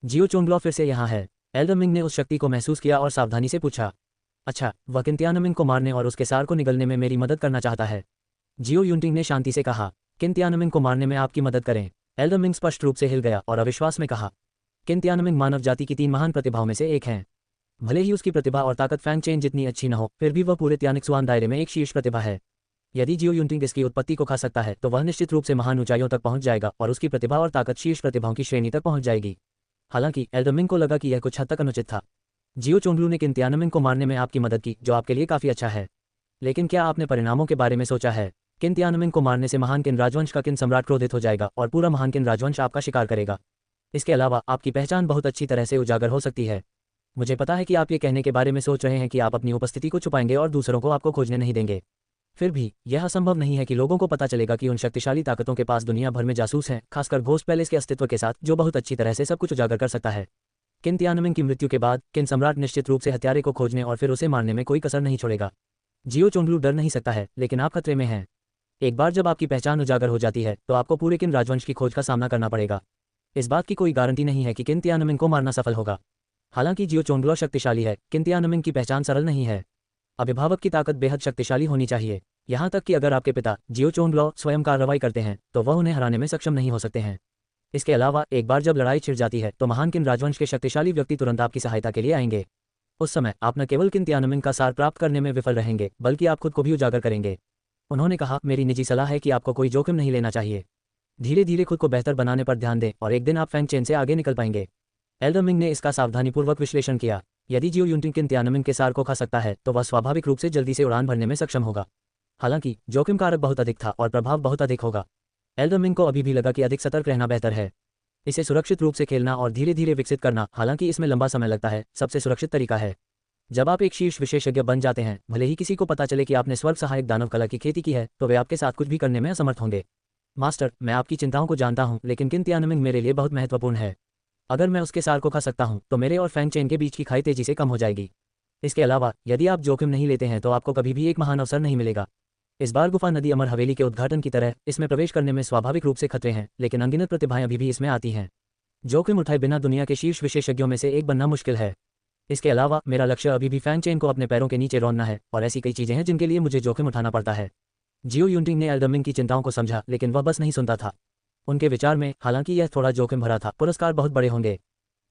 जियो चोंगलो फिर से यहाँ है। एल्डर मिंग ने उस शक्ति को महसूस किया और सावधानी से पूछा, अच्छा, वह किन तियानमिंग को मारने और उसके सार को निगलने में मेरी मदद करना चाहता है? जियो यूनटिंग ने शांति से कहा, किन तियानमिंग को मारने में आपकी मदद करें? एल्डर मिंग स्पष्ट रूप से हिल गया और अविश्वास में कहा, किन तियानमिंग मानव जाति की 3 महान प्रतिभाओं में से एक हैं। भले ही उसकी प्रतिभा और ताकत फैंग चेन जितनी अच्छी न हो, फिर भी वह पूरे त्यानिक्सुआन दायरे में एक शीर्ष प्रतिभा है। यदि जियो यूनटिंग इसकी उत्पत्ति को खा सकता है तो वह निश्चित रूप से महान ऊंचाइयों तक पहुंच जाएगा और उसकी प्रतिभा और ताकत शीर्ष प्रतिभाओं की श्रेणी तक पहुंच जाएगी। हालांकि एल्डर मिंग को लगा कि यह कुछ हद तक अनुचित था। जियो चोंगलू ने किन तियानमिंग को मारने में आपकी मदद की, जो आपके लिए काफी अच्छा है, लेकिन क्या आपने परिणामों के बारे में सोचा है? किन तियानमिंग को मारने से महान किन राजवंश का किन सम्राट क्रोधित हो जाएगा और पूरा महान किन राजवंश आपका शिकार करेगा। इसके अलावा आपकी पहचान बहुत अच्छी तरह से उजागर हो सकती है। मुझे पता है कि आप ये कहने के बारे में सोच रहे हैं कि आप अपनी उपस्थिति को छुपाएंगे और दूसरों को आपको खोजने नहीं देंगे। फिर भी यह असंभव नहीं है कि लोगों को पता चलेगा कि उन शक्तिशाली ताकतों के पास दुनिया भर में जासूस हैं, खासकर घोस्ट पैलेस के अस्तित्व के साथ, जो बहुत अच्छी तरह से सब कुछ उजागर कर सकता है। किन तियानमिंग की मृत्यु के बाद किन सम्राट निश्चित रूप से हत्यारे को खोजने और फिर उसे मारने में कोई कसर नहीं छोड़ेगा। जियो चोंगलू डर नहीं सकता है, लेकिन आप खतरे में हैं। एक बार जब आपकी पहचान उजागर हो जाती है तो आपको पूरे किन राजवंश की खोज का सामना करना पड़ेगा। इस बात की कोई गारंटी नहीं है कि किन तियानमिंग को मारना सफल होगा। हालांकि जियो चोंगलो शक्तिशाली है, किन तियानमिंग की पहचान सरल नहीं है। अभिभावक की ताकत बेहद शक्तिशाली होनी चाहिए, यहाँ तक कि अगर आपके पिता जियो चोंगलो स्वयं कार्रवाई करते हैं तो वह उन्हें हराने में सक्षम नहीं हो सकते हैं। इसके अलावा एक बार जब लड़ाई छिड़ जाती है तो महान किन राजवंश के शक्तिशाली व्यक्ति तुरंत आपकी सहायता के लिए आएंगे। उस समय आप न केवल किन तियानमिंग का सार प्राप्त करने में विफल रहेंगे, बल्कि आप खुद को भी उजागर करेंगे। उन्होंने कहा, मेरी निजी सलाह है कि आपको कोई जोखिम नहीं लेना चाहिए। धीरे धीरे खुद को बेहतर बनाने पर ध्यान दें और एक दिन आप फैंग चेन से आगे निकल पाएंगे। एल्डर मिंग ने इसका सावधानीपूर्वक विश्लेषण किया। यदि जियो यूनटिंग किन तियानमिंग के सार को खा सकता है तो वह स्वाभाविक रूप से जल्दी से उड़ान भरने में सक्षम होगा। हालांकि जोखिम कारक बहुत अधिक था और प्रभाव बहुत अधिक होगा। एल्डर मिंग को अभी भी लगा कि अधिक सतर्क रहना बेहतर है। इसे सुरक्षित रूप से खेलना और धीरे धीरे विकसित करना, हालांकि इसमें लंबा समय लगता है, सबसे सुरक्षित तरीका है। जब आप एक शीर्ष विशेषज्ञ बन जाते हैं, भले ही किसी को पता चले कि आपने स्वर्ग सहायक दानव कला की खेती की है, तो वे आपके साथ कुछ भी करने में असमर्थ होंगे। मास्टर, मैं आपकी चिंताओं को जानता हूं, लेकिन किन तियानमिंग मेरे लिए बहुत महत्वपूर्ण है। अगर मैं उसके सार को खा सकता हूं तो मेरे और फैंग चेन के बीच की खाई तेजी से कम हो जाएगी। इसके अलावा यदि आप जोखिम नहीं लेते हैं तो आपको कभी भी एक महान अवसर नहीं मिलेगा। इस बार गुफा नदी अमर हवेली के उद्घाटन की तरह इसमें प्रवेश करने में स्वाभाविक रूप से खतरे हैं, लेकिन अनगिनत प्रतिभाएं अभी भी इसमें आती हैं। जोखिम उठाए बिना दुनिया के शीर्ष विशेषज्ञों में से एक बनना मुश्किल है। इसके अलावा मेरा लक्ष्य अभी भी फैंग चेन को अपने पैरों के नीचे रौंदना है, और ऐसी कई चीजें हैं जिनके लिए मुझे जोखिम उठाना पड़ता है। जियो यूनटिंग ने एल्डर मिंग की चिंताओं को समझा, लेकिन वह बस नहीं सुनता था। उनके विचार में, हालांकि यह थोड़ा जोखिम भरा था, पुरस्कार बहुत बड़े होंगे।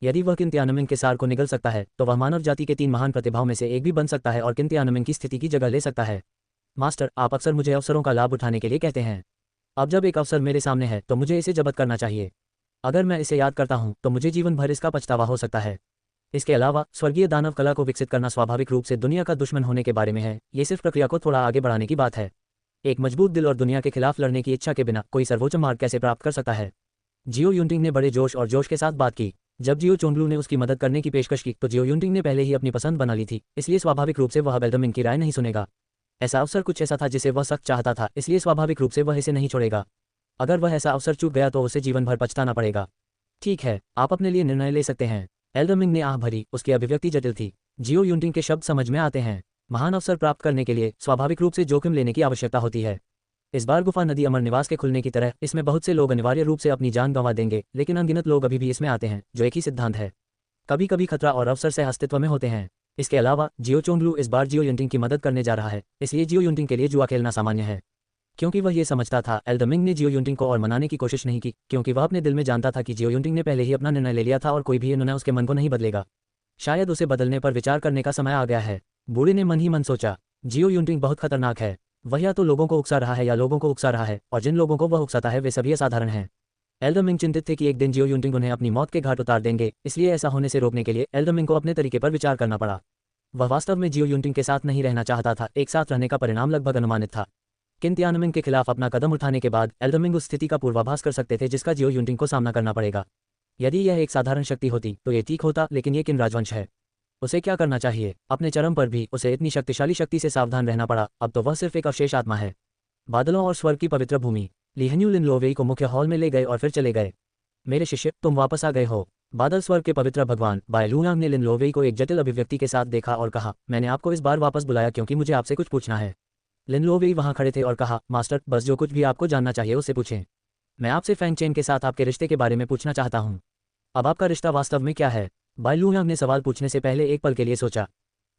यदि वह किन तियानमिंग के सार को निगल सकता है तो वह मानव जाति के 3 महान प्रतिभाओं में से एक भी बन सकता है और किन तियानमिंग की स्थिति की जगह ले सकता है। मास्टर, आप अक्सर मुझे अवसरों का लाभ उठाने के लिए कहते हैं। अब जब एक अवसर मेरे सामने है तो मुझे इसे जब्त करना चाहिए। अगर मैं इसे याद करता हूं तो मुझे जीवन भर इसका पछतावा हो सकता है। इसके अलावा स्वर्गीय दानव कला को विकसित करना स्वाभाविक रूप से दुनिया का दुश्मन होने के बारे में है। ये सिर्फ प्रक्रिया को थोड़ा आगे बढ़ाने की बात है। एक मजबूत दिल और दुनिया के खिलाफ लड़ने की इच्छा के बिना कोई सर्वोच्च मार्ग कैसे प्राप्त कर सकता है? जियो यूनटिंग ने बड़े जोश और जोश के साथ बात की। जब जियो चोंगलू ने उसकी मदद करने की पेशकश की तो जियो यूनटिंग ने पहले ही अपनी पसंद बना ली थी, इसलिए स्वाभाविक रूप से वह एल्डर मिंग की राय नहीं सुनेगा। ऐसा अवसर कुछ ऐसा था जिसे वह सख्त चाहता था, इसलिए स्वाभाविक रूप से वह इसे नहीं छोड़ेगा। अगर वह ऐसा अवसर चूक गया तो उसे जीवन भर पछताना पड़ेगा। ठीक है, आप अपने लिए निर्णय ले सकते हैं। एल्डर मिंग ने आह भरी, उसकी अभिव्यक्ति जटिल थी। जियो यूनटिंग के शब्द समझ में आते हैं। महान अवसर प्राप्त करने के लिए स्वाभाविक रूप से जोखिम लेने की आवश्यकता होती है। इस बार गुफा नदी अमर निवास के खुलने की तरह इसमें बहुत से लोग अनिवार्य रूप से अपनी जान गंवा देंगे, लेकिन अनगिनत लोग अभी भी इसमें आते हैं, जो एक ही सिद्धांत है। कभी कभी खतरा और अवसर से अस्तित्व में होते हैं। इसके अलावा जियो चोंगलू इस बार जियो यूनटिंग की मदद करने जा रहा है, इसलिए जियो यूनटिंग के लिए जुआ खेलना सामान्य है। क्योंकि वह ये समझता था, एल्डर मिंग ने जियो यूनटिंग को और मनाने की कोशिश नहीं की, क्योंकि वह अपने दिल में जानता था कि जियो यूनटिंग ने पहले ही अपना निर्णय ले लिया था और कोई भी निर्णय उसके मन को नहीं बदलेगा। शायद उसे बदलने पर विचार करने का समय आ गया है। बूढ़े ने मन ही मन सोचा, जियो यूनटिंग बहुत खतरनाक है। वह या तो लोगों को उकसा रहा है या लोगों को उकसा रहा है, और जिन लोगों को वह उकसाता है वे सभी असाधारण हैं। एल्डर मिंग चिंतित थे कि एक दिन जियो यूनटिंग उन्हें अपनी मौत के घाट उतार देंगे, इसलिए ऐसा होने से रोकने के लिए एल्डर मिंग को अपने तरीके पर विचार करना पड़ा। वह वास्तव में जियो यूनटिंग के साथ नहीं रहना चाहता था। एक साथ रहने का परिणाम लगभग अनुमानित था। किन तियानमिंग के खिलाफ अपना कदम उठाने के बाद एल्डर मिंग उस स्थिति का पूर्वाभास कर सकते थे जिसका जियो यूनटिंग को सामना करना पड़ेगा। यदि यह एक साधारण शक्ति होती तो ये ठीक होता, लेकिन ये किन राजवंश है। उसे क्या करना चाहिए? अपने चरम पर भी उसे इतनी शक्तिशाली शक्ति से सावधान रहना पड़ा। अब तो वह सिर्फ एक अवशेष आत्मा है। बादलों और स्वर्ग की पवित्र भूमि। लिहन्यू लिन लोवेई को मुख्य हॉल में ले गए और फिर चले गए। मेरे शिष्य, तुम वापस आ गए हो। बादल स्वर्ग के पवित्र भगवान बाय लुयांग ने लिन लोवेई को एक जटिल अभिव्यक्ति के साथ देखा और कहा, मैंने आपको इस बार वापस बुलाया क्योंकि मुझे आपसे कुछ पूछना है। लिन लोवेई वहां खड़े थे और कहा, मास्टर, बस जो कुछ भी आपको जानना चाहिए उससे पूछें। मैं आपसे फैंग चेन के साथ आपके रिश्ते के बारे में पूछना चाहता हूँ। अब आपका रिश्ता वास्तव में क्या है? बाय लुयांग ने सवाल पूछने से पहले एक पल के लिए सोचा।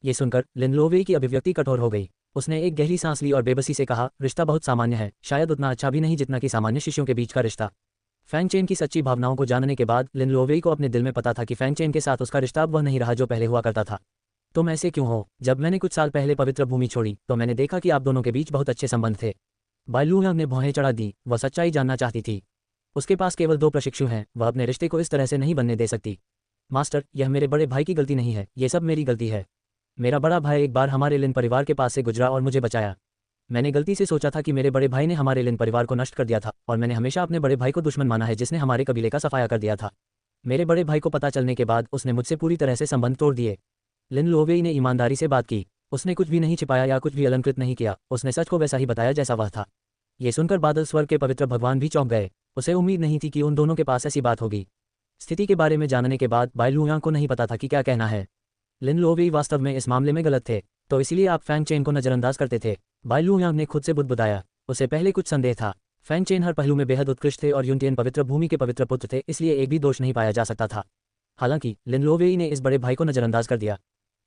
ये सुनकर लिन लोवेई की अभिव्यक्ति कठोर हो गई। उसने एक गहरी सांस ली और बेबसी से कहा, रिश्ता बहुत सामान्य है, शायद उतना अच्छा भी नहीं जितना कि सामान्य शिष्यों के बीच का रिश्ता। फैंग चेन की सच्ची भावनाओं को जानने के बाद लिन लोवेई को अपने दिल में पता था कि फैंग चेन के साथ उसका रिश्ता अब वह नहीं रहा जो पहले हुआ करता था। तुम ऐसे क्यों हो? जब मैंने कुछ साल पहले पवित्र भूमि छोड़ी तो मैंने देखा कि आप दोनों के बीच बहुत अच्छे संबंध थे। बाय लुयांग ने भौहें चढ़ा दी। वह सच्चाई जानना चाहती थी। उसके पास केवल 2 प्रशिक्षु हैं, वह अपने रिश्ते को इस तरह से नहीं बनने दे सकती। मास्टर, यह मेरे बड़े भाई की गलती नहीं है, ये सब मेरी गलती है। मेरा बड़ा भाई एक बार हमारे लिन परिवार के पास से गुजरा और मुझे बचाया। मैंने गलती से सोचा था कि मेरे बड़े भाई ने हमारे लिन परिवार को नष्ट कर दिया था और मैंने हमेशा अपने बड़े भाई को दुश्मन माना है जिसने हमारे कबीले का सफाया कर दिया था। मेरे बड़े भाई को पता चलने के बाद उसने मुझसे पूरी तरह से संबंध तोड़ दिए। लिन लोवेई ने ईमानदारी से बात की। उसने कुछ भी नहीं छिपाया या कुछ भी अलंकृत नहीं किया, उसने सच को वैसा ही बताया जैसा वह था। ये सुनकर बादल स्वर्ग के पवित्र भगवान भी चौंक गए। उसे उम्मीद नहीं थी कि उन दोनों के पास ऐसी बात होगी। स्थिति के बारे में जानने के बाद बाय लुयांग को नहीं पता था कि क्या कहना है। लिन लोवेई वास्तव में इस मामले में गलत थे, तो इसीलिए आप फैंग चेन को नजरअंदाज करते थे। बाय लुयांग ने खुद से बुदबुदाया। उसे पहले कुछ संदेह था। फैंग चेन हर पहलू में बेहद उत्कृष्ट थे और यूनटियन पवित्र भूमि के पवित्र पुत्र थे, इसलिए एक भी दोष नहीं पाया जा सकता था। हालांकि लिन लोवेई ने इस बड़े भाई को नजरअंदाज कर दिया,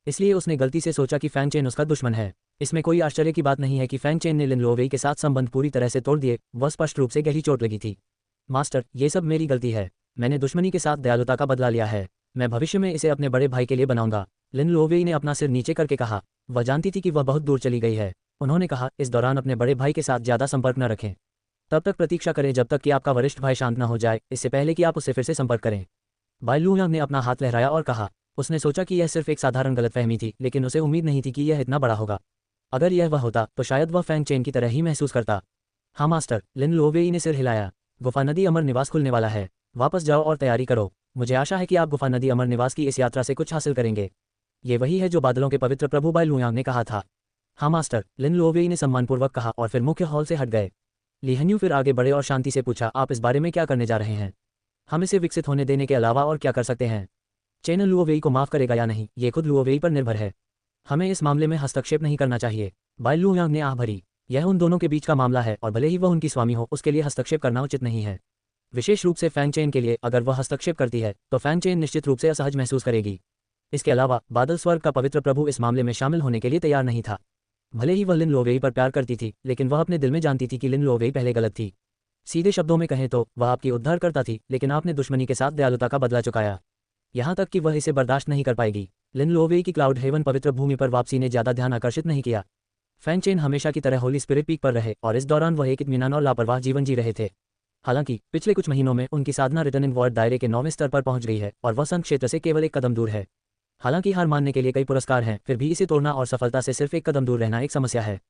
इसलिए उसने गलती से सोचा कि फैंग चेन उसका दुश्मन है। इसमें कोई आश्चर्य की बात नहीं है कि फैंग चेन ने लिन लोवेई के साथ संबंध पूरी तरह से तोड़ दिए। वह स्पष्ट रूप से गहरी चोट लगी थी। मास्टर, ये सब मेरी गलती है। मैंने दुश्मनी के साथ दयालुता का बदला लिया है। मैं भविष्य में इसे अपने बड़े भाई के लिए बनाऊंगा। लिन लोवेई ने अपना सिर नीचे करके कहा। वह जानती थी कि वह बहुत दूर चली गई है। उन्होंने कहा, इस दौरान अपने बड़े भाई के साथ ज्यादा संपर्क न रखें। तब तक प्रतीक्षा करें जब तक कि आपका वरिष्ठ भाई शांत न हो जाए, इससे पहले कि आप उससे फिर से संपर्क करें। बाय लुयांग ने अपना हाथ लहराया और कहा। उसने सोचा कि यह सिर्फ एक साधारण गलतफहमी थी, लेकिन उसे उम्मीद नहीं थी कि यह इतना बड़ा होगा। अगर यह वह होता तो शायद वह फैंग चेन की तरह ही महसूस करता। हाँ मास्टर, लिन लोवेई ने सिर हिलाया। गुफा नदी अमर निवास खुलने वाला है। वापस जाओ और तैयारी करो। मुझे आशा है कि आप गुफा नदी अमर निवास की इस यात्रा से कुछ हासिल करेंगे। ये वही है जो बादलों के पवित्र प्रभु बाय लुयांग ने कहा था। हाँ मास्टर, लिन लोवेई ने सम्मानपूर्वक कहा और फिर मुख्य हॉल से हट गए। लिहन्यू फिर आगे बढ़े और शांति से पूछा, आप इस बारे में क्या करने जा रहे हैं? हम इसे विकसित होने देने के अलावा और क्या कर सकते हैं? चेन लुओवेई को माफ करेगा या नहीं, ये खुद लुओवेई पर निर्भर है। हमें इस मामले में हस्तक्षेप नहीं करना चाहिए। बाय लुयांग ने आह भरी। यह उन दोनों के बीच का मामला है और भले ही वह उनकी स्वामी हो, उसके लिए हस्तक्षेप करना उचित नहीं है। विशेष रूप से फैंग चेन के लिए। अगर वह हस्तक्षेप करती है तो फैंग चेन निश्चित रूप से असहज महसूस करेगी। इसके अलावा बादल स्वर्ग का पवित्र प्रभु इस मामले में शामिल होने के लिए तैयार नहीं था। भले ही वह लिन लोवेई पर प्यार करती थी, लेकिन वह अपने दिल में जानती थी कि लिन लोवेई पहले गलत थी। सीधे शब्दों में कहें तो वह आपकी उद्धार करता थी, लेकिन आपने दुश्मनी के साथ दयालुता का बदला चुकाया। यहाँ तक कि वह इसे बर्दाश्त नहीं कर पाएगी। लिन लोवेई की क्लाउड हेवन पवित्र भूमि पर वापसी ने ज्यादा ध्यान आकर्षित नहीं किया। फैंग चेन हमेशा की तरह होली स्पिरिट पीक पर रहे और इस दौरान वह एक इत्मीनान और लापरवाह जीवन जी रहे थे। हालांकि पिछले कुछ महीनों में उनकी साधना रिटर्निंग वर्ड दायरे के 9वें स्तर पर पहुंच गई है और वह संघ क्षेत्र से केवल एक कदम दूर है। हालांकि हार मानने के लिए कई पुरस्कार हैं, फिर भी इसे तोड़ना और सफलता से सिर्फ एक कदम दूर रहना एक समस्या है।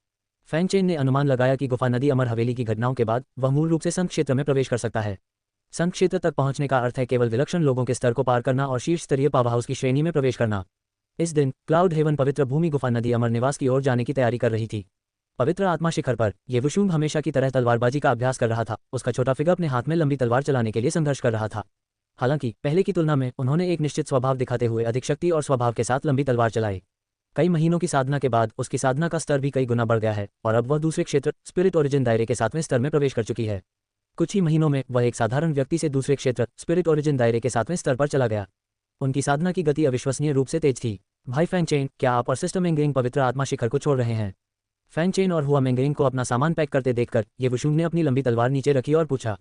फैंग चेन ने अनुमान लगाया कि गुफा नदी अमर हवेली की घटनाओं के बाद वह मूल रूप से संघ क्षेत्र में प्रवेश कर सकता है। संघ क्षेत्र तक पहुंचने का अर्थ है केवल विलक्षण लोगों के स्तर को पार करना और शीर्ष स्तरीय पावर हाउस की श्रेणी में प्रवेश करना। इस दिन क्लाउड हेवन पवित्र भूमि गुफा नदी अमर निवास की ओर जाने की तैयारी कर रही थी। पवित्र आत्मा शिखर पर ये वुशुंग हमेशा की तरह तलवारबाजी का अभ्यास कर रहा था। उसका छोटा फिगर अपने हाथ में लंबी तलवार चलाने के लिए संघर्ष कर रहा था। हालांकि पहले की तुलना में उन्होंने एक निश्चित स्वभाव दिखाते हुए अधिक शक्ति और स्वभाव के साथ लंबी तलवार चलाई। कई महीनों की साधना के बाद उसकी साधना का स्तर भी कई गुना बढ़ गया है और अब वह दूसरे क्षेत्र स्पिरिट ओरिजिन दायरे के 7वें स्तर में प्रवेश कर चुकी है। कुछ ही महीनों में वह एक साधारण व्यक्ति से दूसरे क्षेत्र स्पिरिट ओरिजिन दायरे के 7वें स्तर पर चला गया। उनकी साधना की गति अविश्वसनीय रूप से तेज थी। भाई फैंग चेन, क्या आप और सिस्टर मेंगरिंग पवित्र आत्मा शिखर को छोड़ रहे हैं? फैंग चेन और हुआ मेंगरिंग को अपना सामान पैक करते देखकर ये वुशुंग ने अपनी लंबी तलवार नीचे रखी और पूछा,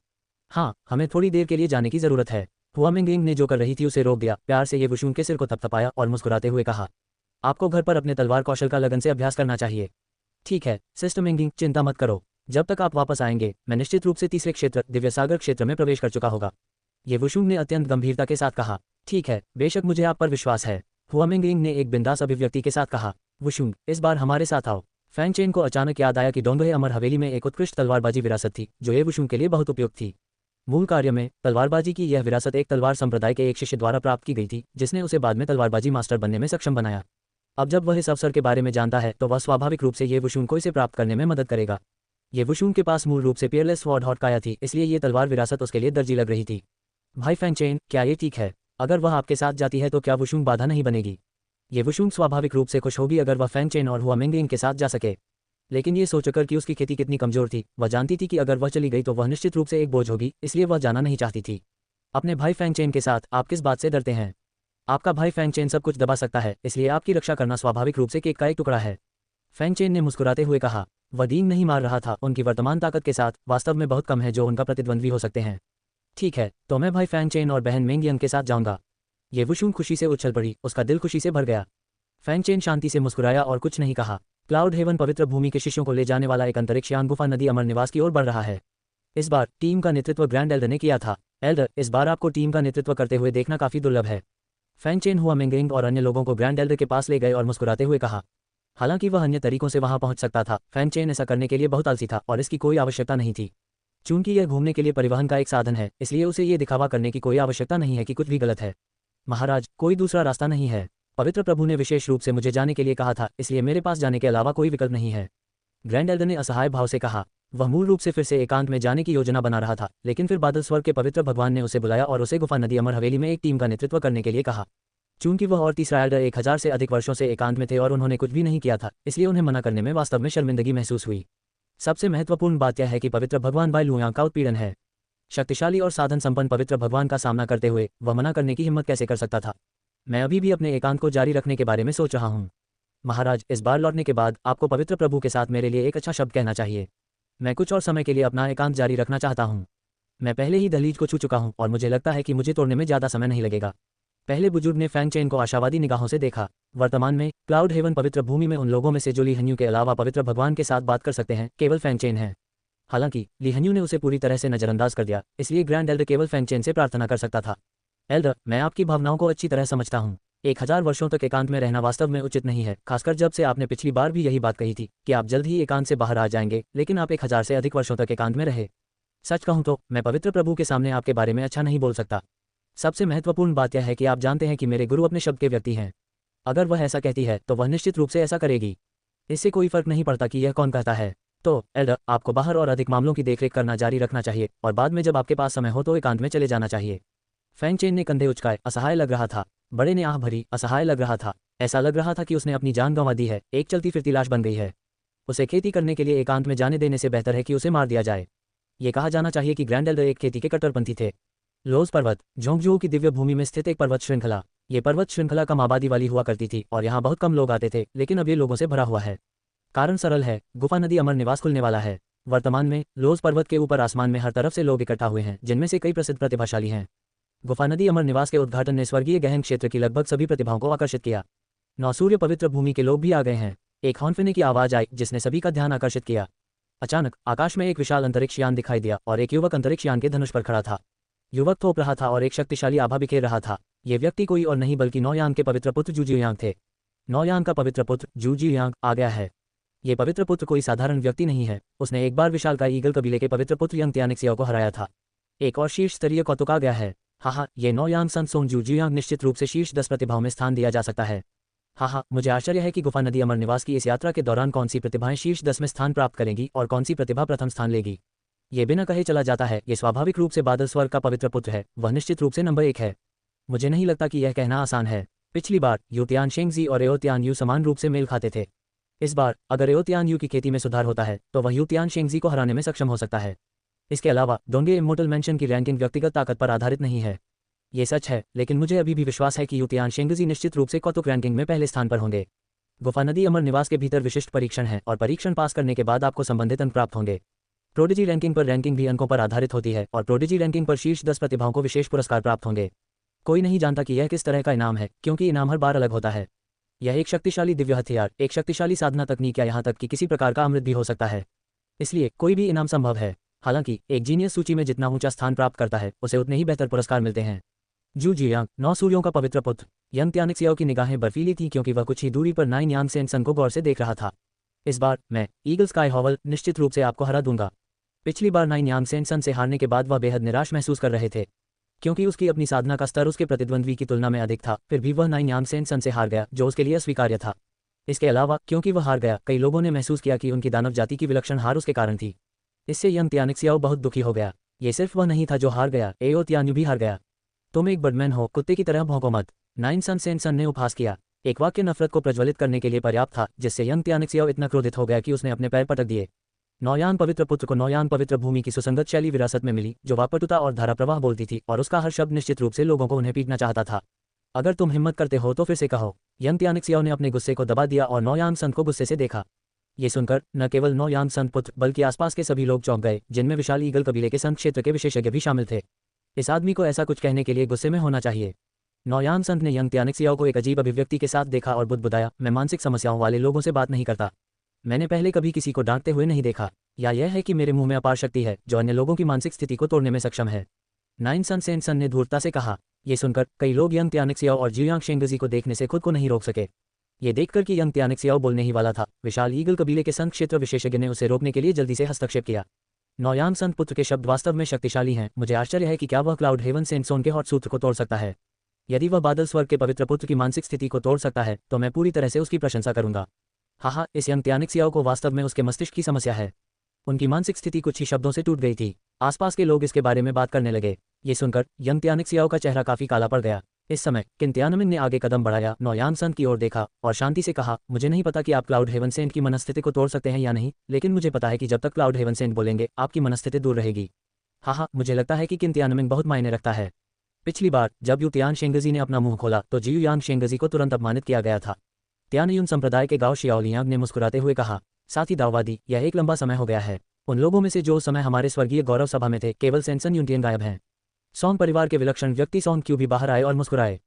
हाँ, हमें थोड़ी देर के लिए जाने की जरूरत है। हुआ मेंगरिंग ने जो कर रही थी उसे रोक दिया, प्यार से ये वुशुंग के सिर को थपथपाया और मुस्कुराते हुए कहा, आपको घर पर अपने तलवार कौशल का लगन से अभ्यास करना चाहिए। ठीक है सिस्टर मेंगरिंग, चिंता मत करो। जब तक आप वापस आएंगे मैं निश्चित रूप से तीसरे क्षेत्र दिव्य सागर क्षेत्र में प्रवेश कर चुका होगा। ये वुशुंग ने अत्यंत गंभीरता के साथ कहा। ठीक है, बेशक मुझे आप पर विश्वास है। हुआ मेंगरिंग ने एक बिंदास अभिव्यक्ति के साथ कहा। वुशुंग, इस बार हमारे साथ आओ। फैंग चेन को अचानक याद आया कि डोंगहे अमर हवेली में एक उत्कृष्ट तलवारबाजी विरासत थी जो ये वुशुंग के लिए बहुत उपयुक्त थी। मूल कार्य में तलवारबाजी की यह विरासत एक तलवार संप्रदाय के एक शिष्य द्वारा प्राप्त की गई थी, जिसने उसे बाद में तलवारबाजी मास्टर बनने में सक्षम बनाया। अब जब वह इस अवसर के बारे में जानता है तो वह स्वाभाविक रूप से ये वुशुंग को इसे प्राप्त करने में मदद करेगा। ये वुशुंग के पास मूल रूप से पियरलेस स्वॉर्ड हॉट काया थी, इसलिए ये तलवार विरासत उसके लिए दर्जी लग रही थी। भाई फैंग चेन, क्या ये ठीक है? अगर वह आपके साथ जाती है तो क्या वुशुंग बाधा नहीं बनेगी? ये वुशुंग स्वाभाविक रूप से खुश होगी अगर वह फैंग चेन और हुआ मिंगलिंग के साथ जा सके, लेकिन ये सोचकर कि उसकी खेती कितनी कमजोर थी, वह जानती थी कि अगर वह चली गई तो वह निश्चित रूप से एक बोझ होगी, इसलिए वह जाना नहीं चाहती थी। अपने भाई फैंग चेन के साथ आप किस बात से डरते हैं? आपका भाई फैंग चेन सब कुछ दबा सकता है, इसलिए आपकी रक्षा करना स्वाभाविक रूप से केक का एक टुकड़ा है। फैंग चेन ने मुस्कुराते हुए कहा। वह डींग नहीं मार रहा था, उनकी वर्तमान ताकत के साथ वास्तव में बहुत कम है जो उनका प्रतिद्वंद्वी हो सकते हैं। ठीक है, तो मैं भाई फैंग चेन और बहन मेंगियन के साथ जाऊंगा। ये वुशुंग खुशी से उछल पड़ी, उसका दिल खुशी से भर गया। फैंग चेन शांति से मुस्कुराया और कुछ नहीं कहा। क्लाउड हेवन पवित्र भूमि के शिष्यों को ले जाने वाला एक अंतरिक्ष यान गुफा नदी अमर निवास की ओर बढ़ रहा है। इस बार टीम का नेतृत्व ग्रैंड एल्डर ने किया था। एल्डर, इस बार आपको टीम का नेतृत्व करते हुए देखना काफी दुर्लभ है। फैंग चेन हुआ मिंगिंग और अन्य लोगों को ग्रैंड एल्डर के पास ले गए और मुस्कुराते हुए कहा। हालांकि वह अन्य तरीकों से वहां पहुंच सकता था, फैंग चेन ऐसा करने के लिए बहुत आलसी था और इसकी कोई आवश्यकता नहीं थी। चूंकि यह घूमने के लिए परिवहन का एक साधन है, इसलिए उसे ये दिखावा करने की कोई आवश्यकता नहीं है कि कुछ भी गलत है। महाराज, कोई दूसरा रास्ता नहीं है। पवित्र प्रभु ने विशेष रूप से मुझे जाने के लिए कहा था, इसलिए मेरे पास जाने के अलावा कोई विकल्प नहीं है। ग्रैंड एल्डर ने असहाय भाव से कहा। वह मूल रूप से फिर से एकांत में जाने की योजना बना रहा था, लेकिन फिर बादल स्वर्ग के पवित्र भगवान ने उसे बुलाया और उसे गुफा नदी अमर हवेली में एक टीम का नेतृत्व करने के लिए कहा। चूंकि वह और तीसरा एल्डर 1000 से अधिक वर्षों से एकांत में थे और उन्होंने कुछ भी नहीं किया था, इसलिए उन्हें मना करने में वास्तव में शर्मिंदगी महसूस हुई। सबसे महत्वपूर्ण बात यह है कि पवित्र भगवान बाई लुयांग का उत्पीड़न है। शक्तिशाली और साधन संपन्न पवित्र भगवान का सामना करते हुए वह मना करने की हिम्मत कैसे कर सकता था? मैं अभी भी अपने एकांत को जारी रखने के बारे में सोच रहा हूँ। महाराज, इस बार लौटने के बाद आपको पवित्र प्रभु के साथ मेरे लिए एक अच्छा शब्द कहना चाहिए। मैं कुछ और समय के लिए अपना एकांत जारी रखना चाहता हूँ। मैं पहले ही दहलीज को छू चुका हूँ और मुझे लगता है कि मुझे तोड़ने में ज़्यादा समय नहीं लगेगा। पहले बुजुर्ग ने फैंग चेन को आशावादी निगाहों से देखा। वर्तमान में क्लाउड हेवन पवित्र भूमि में उन लोगों में से जो ली हन्यू के अलावा पवित्र भगवान के साथ बात कर सकते हैं केवल फैंग चेन है। हालांकि ली हन्यू ने उसे पूरी तरह से नजरअंदाज कर दिया, इसलिए ग्रैंड एल्डर केवल फैंग चेन से प्रार्थना कर सकता था। एल्डर, मैं आपकी भावनाओं को अच्छी तरह समझता हूँ। 1000 वर्षों तक एकांत में रहना वास्तव में उचित नहीं है, खासकर जब से आपने पिछली बार भी यही बात कही थी कि आप जल्द ही एकांत से बाहर आ जाएंगे, लेकिन आप 1000 से अधिक वर्षों तक एकांत में रहे। सच कहूं तो मैं पवित्र प्रभु के सामने आपके बारे में अच्छा नहीं बोल सकता। सबसे महत्वपूर्ण बात यह है कि आप जानते हैं कि मेरे गुरु अपने शब्द के व्यक्ति हैं। अगर वह ऐसा कहती है तो वह निश्चित रूप से ऐसा करेगी। इससे कोई फर्क नहीं पड़ता कि यह कौन कहता है। तो एल्डर, आपको बाहर और अधिक मामलों की देखरेख करना जारी रखना चाहिए और बाद में जब आपके पास समय हो तो एकांत में चले जाना चाहिए। फैंग चेन ने कंधे उचकाए, असहाय लग रहा था। बड़े ने आह भरी, असहाय लग रहा था। ऐसा लग रहा था कि उसने अपनी जान गंवा दी है, एक चलती फिरती लाश बन गई है। उसे खेती करने के लिए एकांत में जाने देने से बेहतर है कि उसे मार दिया जाए। ये कहा जाना चाहिए कि ग्रैंड एल्डर एक खेती के कट्टरपंथी थे। लोज पर्वत, जोंगजुओ की दिव्य भूमि में स्थित एक पर्वत श्रृंखला। ये पर्वत श्रृंखला कम आबादी वाली हुआ करती थी और यहाँ बहुत कम लोग आते थे, लेकिन अब ये लोगों से भरा हुआ है। कारण सरल है, गुफा नदी अमर निवास खुलने वाला है। वर्तमान में लोज पर्वत के ऊपर आसमान में हर तरफ से लोग इकट्ठा हुए हैं, जिनमें से कई प्रसिद्ध प्रतिभाशाली हैं। गुफा नदी अमर निवास के उद्घाटन ने स्वर्गीय गहन क्षेत्र की लगभग सभी प्रतिभाओं को आकर्षित किया। 9 सूर्य पवित्र भूमि के लोग भी आ गए हैं। एक हॉर्न की आवाज आई जिसने सभी का ध्यान आकर्षित किया। अचानक आकाश में एक विशाल अंतरिक्ष यान दिखाई दिया और एक युवक अंतरिक्ष यान के धनुष पर खड़ा था। युवक थोप रहा था और एक शक्तिशाली आभा बिखेर रहा था। ये व्यक्ति कोई और नहीं बल्कि नौयान के पवित्र पुत्र जू जियांग थे। नौयान का पवित्र पुत्र जू जियांग आ गया है। ये पवित्र पुत्र कोई साधारण व्यक्ति नहीं है, उसने एक बार विशालकाय ईगल कबीले के पवित्र पुत्र यंग त्यानिक्सियाओ को हराया था। एक और शीर्ष स्तरीय कौतुक आ गया है। हाँ, ये नौयान सन सोन जू जियांग निश्चित रूप से शीर्ष 10 प्रतिभाओं में स्थान दिया जा सकता है। हाँ, मुझे आश्चर्य है कि गुफा नदी अमर निवास की इस यात्रा के दौरान कौन सी प्रतिभाएं शीर्ष 10 में स्थान प्राप्त करेंगी और कौन सी प्रतिभा प्रथम स्थान लेगी। ये बिना कहे चला जाता है, ये स्वाभाविक रूप से बादल स्वर्ग का पवित्र पुत्र है, वह निश्चित रूप से नंबर 1 है। मुझे नहीं लगता कि यह कहना आसान है। पिछली बार यू तियान शेंगजी और एओ तियान यू समान रूप से मेल खाते थे। इस बार अगर एओ तियान यू की खेती में सुधार होता है तो वह यू तियान शेंगजी को हराने में सक्षम हो सकता है। इसके अलावा डोंगे इमोर्टल मेंशन की रैंकिंग व्यक्तिगत ताकत पर आधारित नहीं है। ये सच है, लेकिन मुझे अभी भी विश्वास है कि यू तियान शेंगजी निश्चित रूप से कौतुक रैंकिंग में पहले स्थान पर होंगे। गुफा नदी अमर निवास के भीतर विशिष्ट परीक्षण है और परीक्षण पास करने के बाद आपको संबंधित अंक प्राप्त होंगे। प्रोडिजी रैंकिंग पर रैंकिंग भी अंकों पर आधारित होती है और प्रोडिजी रैंकिंग पर शीर्ष 10 प्रतिभाओं को विशेष पुरस्कार प्राप्त होंगे। कोई नहीं जानता कि यह किस तरह का इनाम है, क्योंकि इनाम हर बार अलग होता है। यह एक शक्तिशाली दिव्य हथियार, एक शक्तिशाली साधना तकनीक या यहाँ तक कि किसी प्रकार का अमृत भी हो सकता है। इसलिए कोई भी इनाम संभव है। हालांकि एक जीनियस सूची में जितना ऊंचा स्थान प्राप्त करता है उसे उतने ही बेहतर पुरस्कार मिलते हैं। जू जियांग, 9 सूर्यों का पवित्र पुत्र। यंग त्यानिक्सियाओ की निगाहें बर्फीली थीं क्योंकि वह कुछ ही दूरी पर 9 यांग सेन सन को गौर से देख रहा था। इस बार मैं ईगल स्काई हॉवल निश्चित रूप से आपको हरा दूंगा। पिछली बार 9 यांग सेन सन से हारने के बाद वह बेहद निराश महसूस कर रहे थे, क्योंकि उसकी अपनी साधना का स्तर उसके प्रतिद्वंद्वी की तुलना में अधिक था। फिर भी वह 9 यांग सेन सन से हार गया, जो उसके लिए अस्वीकार्य था। इसके अलावा क्योंकि वह हार गया, कई लोगों ने महसूस किया कि उनकी दानव जाति की विलक्षण हार उसके कारण थी। इससे यंग त्यानिक्सियाओ बहुत दुखी हो गया। ये सिर्फ वह नहीं था जो हार गया, एओ त्यान्यू भी हार गया। तुम एक बर्डमैन हो, कुत्ते की तरह भौंको मत, नाइन सन सेन सन ने उपहास किया। एक वाक्य नफरत को प्रज्वलित करने के लिए पर्याप्त था, जिससे यंग त्यानिक्सियाओ इतना क्रोधित हो गया कि उसने अपने पैर पटक दिए। नौयान पवित्र पुत्र को नौयान पवित्र भूमि की सुसंगत शैली विरासत में मिली, जो वापटुता और धारा प्रवाह बोलती थी, और उसका हर शब्द निश्चित रूप से लोगों को उन्हें पीटना चाहता था। अगर तुम हिम्मत करते हो तो फिर से कहो। यंग त्यानिक्सियाओ ने अपने गुस्से को दबा दिया और नौयान संत को गुस्से से देखा। ये सुनकर न केवल नौयान संत पुत्र बल्कि आसपास के सभी लोग चौंक गए, जिनमें विशाल ईगल कबीले के संत क्षेत्र के विशेषज्ञ भी शामिल थे। इस आदमी को ऐसा कुछ कहने के लिए गुस्से में होना चाहिए। नौयान संत ने यंग त्यानिक्सियाओ को एक अजीब अभिव्यक्ति के साथ देखा और बुदबुदाया, मैं मानसिक समस्याओं वाले लोगों से बात नहीं करता। मैंने पहले कभी किसी को डांटते हुए नहीं देखा, या यह है कि मेरे मुंह में अपार शक्ति है जो अन्य लोगों की मानसिक स्थिति को तोड़ने में सक्षम है। नाइन सन सेन सन ने धूर्तता से कहा। ये सुनकर कई लोग यंग त्यानिक्सियाओ और जियांग शेंगजी को देखने से खुद को नहीं रोक सके। ये देखकर कि यंग त्यानिक्सियाओ बोलने ही वाला था, विशाल ईगल कबीले के संत क्षेत्र विशेषज्ञ ने उसे रोकने के लिए जल्दी से हस्तक्षेप किया। नौयान संत पुत्र के शब्द वास्तव में शक्तिशाली हैं, मुझे आश्चर्य है कि क्या वह क्लाउड हेवन सेंसोन के हॉट सूत्र को तोड़ सकता है। यदि वह बादल स्वर्ग के पवित्र पुत्र की मानसिक स्थिति को तोड़ सकता है तो मैं पूरी तरह से उसकी प्रशंसा करूंगा। हाँ, इस यंग त्यानिक्सियाओ को वास्तव में उसके मस्तिष्क की समस्या है। उनकी मानसिक स्थिति कुछ ही शब्दों से टूट गई थी। आसपास के लोग इसके बारे में बात करने लगे। ये सुनकर यंग त्यानिक्सियाओ का चेहरा काफी काला पड़ गया। इस समय किन त्यानमिन ने आगे कदम बढ़ाया, नौयान संत की ओर देखा और शांति से कहा, मुझे नहीं पता कि आप क्लाउड हेवन सेंट की मनस्थिति को तोड़ सकते हैं या नहीं, लेकिन मुझे पता है कि जब तक क्लाउड हेवन सेंट बोलेंगे आपकी मनस्थिति दूर रहेगी। हाँ, मुझे लगता है कि किन त्यानमिन बहुत मायने रखता है। पिछली बार जब यू त्यान शेंगजी ने अपना मुंह खोला तो जियू यांग शेंगजी को तुरंत अपमानित किया गया था। त्यानयुन संप्रदाय के गांव शियाओलियांग ने मुस्कुराते हुए कहा, साथी दाववादी, यह एक लंबा समय हो गया है। उन लोगों में से जो उस समय हमारे स्वर्गीय गौरव सभा में थे, केवल सेंसन यूनटियन गायब हैं। सॉन्ग परिवार के विलक्षण व्यक्ति सॉन्ग क्यू भी बाहर आए और मुस्कुराए।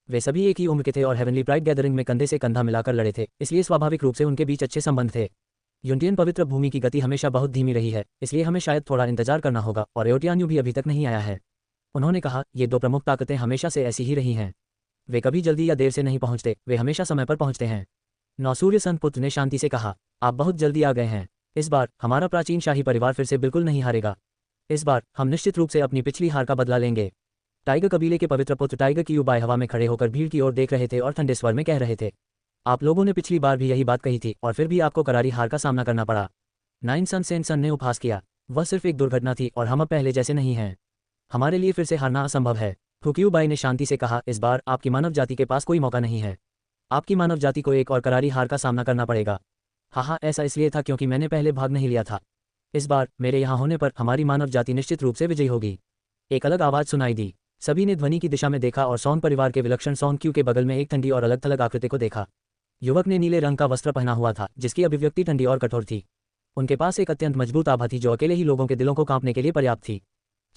वे सभी एक ही उम्र के थे और हेवनली प्राइड गैदरिंग में कंधे से कंधा मिलाकर लड़े थे, इसलिए स्वाभाविक रूप से उनके बीच अच्छे संबंध थे। यूनटियन पवित्र भूमि की गति हमेशा बहुत धीमी रही है, इसलिए हमें शायद थोड़ा इंतजार करना होगा, और एओटियान्यू भी अभी तक नहीं आया है। उन्होंने कहा, ये दो प्रमुख ताकतें हमेशा से ऐसी ही रही हैं। वे कभी जल्दी या देर से नहीं पहुंचते, वे हमेशा समय पर पहुंचते हैं। नौसूर्य संत पुत्र ने शांति से कहा, आप बहुत जल्दी आ गए हैं। इस बार हमारा प्राचीन शाही परिवार फिर से बिल्कुल नहीं हारेगा। इस बार हम निश्चित रूप से अपनी पिछली हार का बदला लेंगे। टाइगर कबीले के पवित्र पुत्र टाइगर की युबाएं हवा में खड़े होकर भीड़ की ओर देख रहे थे और ठंडे स्वर में कह रहे थे, आप लोगों ने पिछली बार भी यही बात कही थी और फिर भी आपको करारी हार का सामना करना पड़ा। नाइन सन सेन सन ने उपहास किया, वह सिर्फ एक दुर्घटना थी और हम अब पहले जैसे नहीं हैं। हमारे लिए फिर से हारना असंभव है। फुक्यूबाई ने शांति से कहा, इस बार आपकी मानव जाति के पास कोई मौका नहीं है। आपकी मानव जाति को एक और करारी हार का सामना करना पड़ेगा। हाँ, ऐसा इसलिए था क्योंकि मैंने पहले भाग नहीं लिया था। इस बार मेरे यहाँ होने पर हमारी मानव जाति निश्चित रूप से विजयी होगी। एक अलग आवाज सुनाई दी। सभी ने ध्वनि की दिशा में देखा और सॉन परिवार के विलक्षण सॉन क्यू के बगल में एक ठंडी और अलग थलग आकृति को देखा। युवक ने नीले रंग का वस्त्र पहना हुआ था, जिसकी अभिव्यक्ति ठंडी और कठोर थी। उनके पास एक अत्यंत मजबूत आभा थी जो अकेले ही लोगों के दिलों को कांपने के लिए पर्याप्त थी।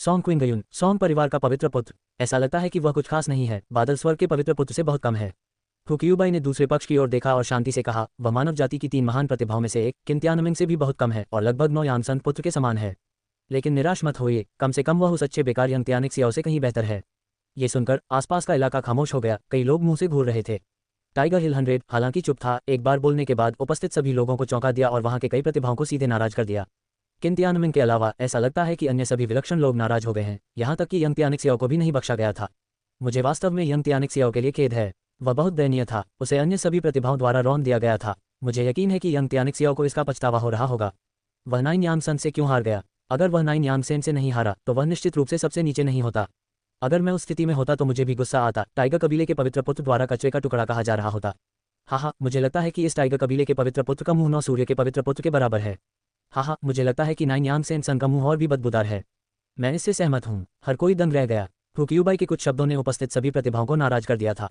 सॉन क्विंगयुन, सॉन परिवार का पवित्र पुत्र। ऐसा लगता है कि वह कुछ खास नहीं है, बादल स्वर्ग के पवित्र पुत्र से बहुत कम है। फुक्यूबाई ने दूसरे पक्ष की ओर देखा और शांति से कहा, वह मानव जाति की 3 महान प्रतिभाओं में से एक किंत्यानमिंग से भी बहुत कम है और लगभग नौयान संत पुत्र के समान है। लेकिन निराश मत होइए, कम से कम वह उस अच्छे बेकार यंग त्यानिक्सियाओ से कहीं बेहतर है। ये सुनकर आसपास का इलाका खामोश हो गया। कई लोग मुंह से घूर रहे थे। टाइगर हिल 100 हालांकि चुप था, एक बार बोलने के बाद उपस्थित सभी लोगों को चौंका दिया और वहां के कई प्रतिभाओं को सीधे नाराज कर दिया। किंत्यानमिंग के अलावा ऐसा लगता है कि अन्य सभी विलक्षण लोग नाराज हो गए हैं, यहाँ तक कि यंग त्यानिक्सियाओ को भी नहीं बख्शा गया था। मुझे वास्तव में यंग त्यानिक्सियाओ के लिए खेद है। वह बहुत दयनीय था, उसे अन्य सभी प्रतिभाओं द्वारा रौंद दिया गया था। मुझे यकीन है कि यंग त्यानिक्सियाओ को इसका पछतावा हो रहा होगा। वह नाइन यांग सन से क्यों हार गया? अगर वह नाइन यांग सेन से नहीं हारा तो वह निश्चित रूप से सबसे नीचे नहीं होता। अगर मैं उस स्थिति में होता तो मुझे भी गुस्सा आता। टाइगर कबीले के पवित्र पुत्र द्वारा कचरे का टुकड़ा कहा जा रहा होता। हाँ, मुझे लगता है कि इस टाइगर कबीले के पवित्र पुत्र का मुंह नौ सूर्य के पवित्र पुत्र के बराबर है। हाँ, मुझे लगता है कि नाइन यांग सेन सन का मुंह और भी बदबूदार है। मैं इससे सहमत हूँ। हर कोई दंग रह गया। फुक्यूबाई के कुछ शब्दों ने उपस्थित सभी प्रतिभाओं को नाराज कर दिया था।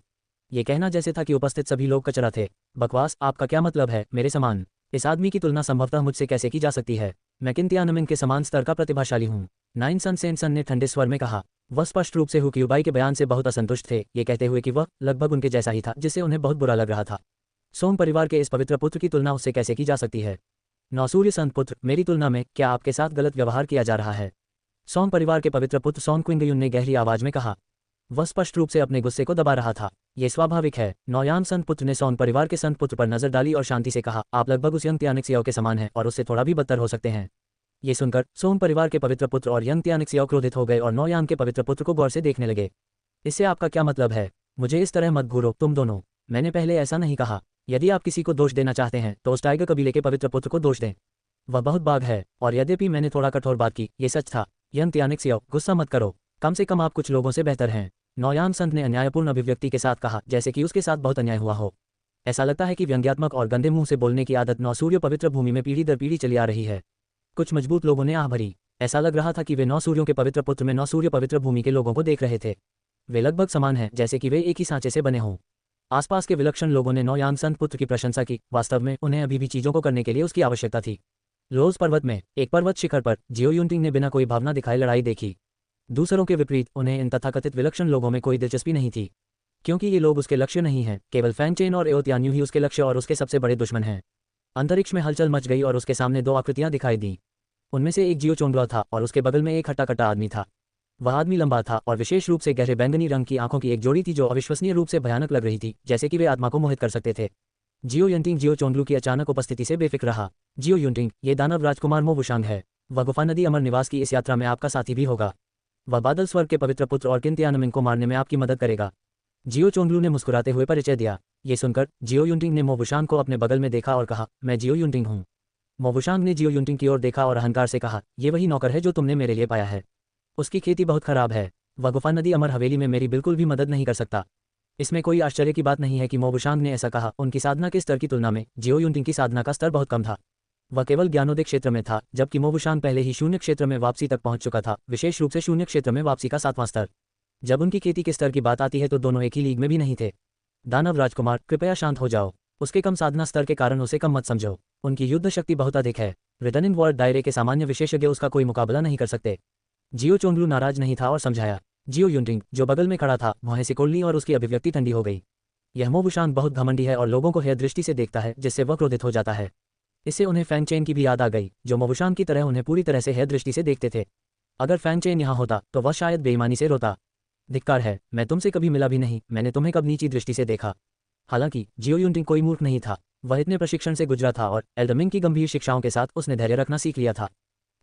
ये कहना जैसे था कि उपस्थित सभी लोग कचरा थे। बकवास, आपका क्या मतलब है? मेरे समान इस आदमी की तुलना संभवतः मुझसे कैसे की जा सकती है? मैं किंत्यानमिंग के समान स्तर का प्रतिभाशाली हूँ। नाइन सन सेन सन ने ठंडे स्वर में कहा। वह स्पष्ट रूप से फुक्यूबाई के बयान से बहुत असंतुष्ट थे, ये कहते हुए कि वह लगभग उनके जैसा ही था, जिससे उन्हें बहुत बुरा लग रहा था। सोम परिवार के इस पवित्र पुत्र की तुलना उससे कैसे की जा सकती है? नौसूर्य संत पुत्र, मेरी तुलना में क्या आपके साथ गलत व्यवहार किया जा रहा है? सोम परिवार के पवित्र पुत्र सॉन क्विंगयुन ने गहरी आवाज में कहा। वह स्पष्ट रूप से अपने गुस्से को दबा रहा था। ये स्वाभाविक है। नौयान संत पुत्र ने सॉन परिवार के संत पुत्र पर नजर डाली और शांति से कहा, आप लगभग उस यंग त्यानिक्सियाओ के समान हैं और उससे थोड़ा भी बदतर हो सकते हैं। ये सुनकर सोम परिवार के पवित्र पुत्र और यंग त्यानिक्सियाओ क्रोधित हो गए और नौयान के पवित्र पुत्र को गौर से देखने लगे। इससे आपका क्या मतलब है? मुझे इस तरह मत घूरो तुम दोनों। मैंने पहले ऐसा नहीं कहा। यदि आप किसी को दोष देना चाहते हैं तो उस टाइगर कबीले के पवित्र पुत्र को दोष दें। वह बहुत बाघ है, और यद्यपि मैंने थोड़ा कठोर बात की, ये सच था। यंग त्यानिक्सियो, गुस्सा मत करो, कम से कम आप कुछ लोगों से बेहतर हैं। नौयांग संत ने अन्यायपूर्ण अभिव्यक्ति के साथ कहा, जैसे कि उसके साथ बहुत अन्याय हुआ हो। ऐसा लगता है कि व्यंग्यात्मक और गंदे मुंह से बोलने की आदत नौ सूर्य पवित्र भूमि में पीढ़ी दर पीढ़ी चली आ रही है। कुछ मजबूत लोगों ने आह भरी। ऐसा लग रहा था कि वे 9 सूर्यों के पवित्र पुत्र में 9 सूर्य पवित्र भूमि के लोगों को देख रहे थे। वे लगभग समान हैं, जैसे कि वे एक ही सांचे से बने हों। आसपास के विलक्षण लोगों ने नौयांग संत पुत्र की प्रशंसा की। वास्तव में उन्हें अभी भी चीजों को करने के लिए उसकी आवश्यकता थी। लोज पर्वत में एक पर्वत शिखर पर जियो युनटिंग ने बिना कोई भावना दिखाए लड़ाई देखी। दूसरों के विपरीत उन्हें इन तथाकथित विलक्षण लोगों में कोई दिलचस्पी नहीं थी, क्योंकि ये लोग उसके लक्ष्य नहीं हैं। केवल फैंग चेन और एओ त्यान्यू ही उसके लक्ष्य और उसके सबसे बड़े दुश्मन हैं। अंतरिक्ष में हलचल मच गई और उसके सामने 2 आकृतियां दिखाई दी। उनमें से एक जियो चोंडुआ था और उसके बगल में एक हट्टा कट्टा आदमी था। वह आदमी लंबा था और विशेष रूप से गहरे बैंगनी रंग की आंखों की एक जोड़ी थी जो अविश्वसनीय रूप से भयानक लग रही थी, जैसे कि वे आत्मा को मोहित कर सकते थे। जियो युनटिंग जियो चोंडलू की अचानक उपस्थिति से बेफिक्र रहा। जियो युनटिंग, ये दानव राजकुमार मो वुशांग है। वह गुफा नदी अमर निवास की इस यात्रा में आपका साथी भी होगा। वह बादल स्वर्ग के पवित्र पुत्र और किन त्यानमिंग को मारने में आपकी मदद करेगा। जियो चोंडलू ने मुस्कुराते हुए परिचय दिया। ये सुनकर जियो युनटिंग ने मो वुशांग को अपने बगल में देखा और कहा, मैं जियो युनटिंग हूँ। मो वुशांग ने जियो युनटिंग की ओर देखा और अहंकार से कहा, ये वही नौकर है जो तुमने मेरे लिए पाया है। उसकी खेती बहुत खराब है। वह गुफा नदी अमर हवेली में मेरी बिल्कुल भी मदद नहीं कर सकता। इसमें कोई आश्चर्य की बात नहीं है कि मो वुशांग ने ऐसा कहा। उनकी साधना के स्तर की तुलना में जियो युनटिंग की साधना का स्तर बहुत कम था। वह केवल ज्ञानोदय क्षेत्र में था, जबकि मो वुशांग पहले ही शून्य क्षेत्र में वापसी तक पहुंच चुका था, विशेष रूप से शून्य क्षेत्र में वापसी का 7वां स्तर। जब उनकी खेती के स्तर की बात आती है तो दोनों एक ही लीग में भी नहीं थे। दानव राजकुमार, कृपया शांत हो जाओ। उसके कम साधना स्तर के कारण उसे कम मत समझो। उनकी युद्ध शक्ति बहुत अधिक है। रिटर्न इन वर्ड दायरे के सामान्य विशेषज्ञ उसका कोई मुकाबला नहीं कर सकते। जियो चोंडलू नाराज नहीं था और समझाया। जियो युनटिंग, जो बगल में खड़ा था, वह सिकोड़ ली और उसकी अभिव्यक्ति ठंडी हो गई। यह मो वुशांग बहुत घमंडी है और लोगों को हेय दृष्टि से देखता है, जिससे वह क्रोधित हो जाता है। इससे उन्हें फैंग चेन की भी याद आ गई, जो मो वुशांग की तरह उन्हें पूरी तरह से हेय दृष्टि से देखते थे। अगर फैंग चेन यहाँ होता तो वह शायद बेईमानी से रोता। धिक्कार है, मैं तुमसे कभी मिला भी नहीं, मैंने तुम्हें कब नीची दृष्टि से देखा। हालांकि जियो युनटिंग कोई मूर्ख नहीं था। वह इतने प्रशिक्षण से गुजरा था और एल्डरमिंग की गंभीर शिक्षाओं के साथ उसने धैर्य रखना सीख लिया था।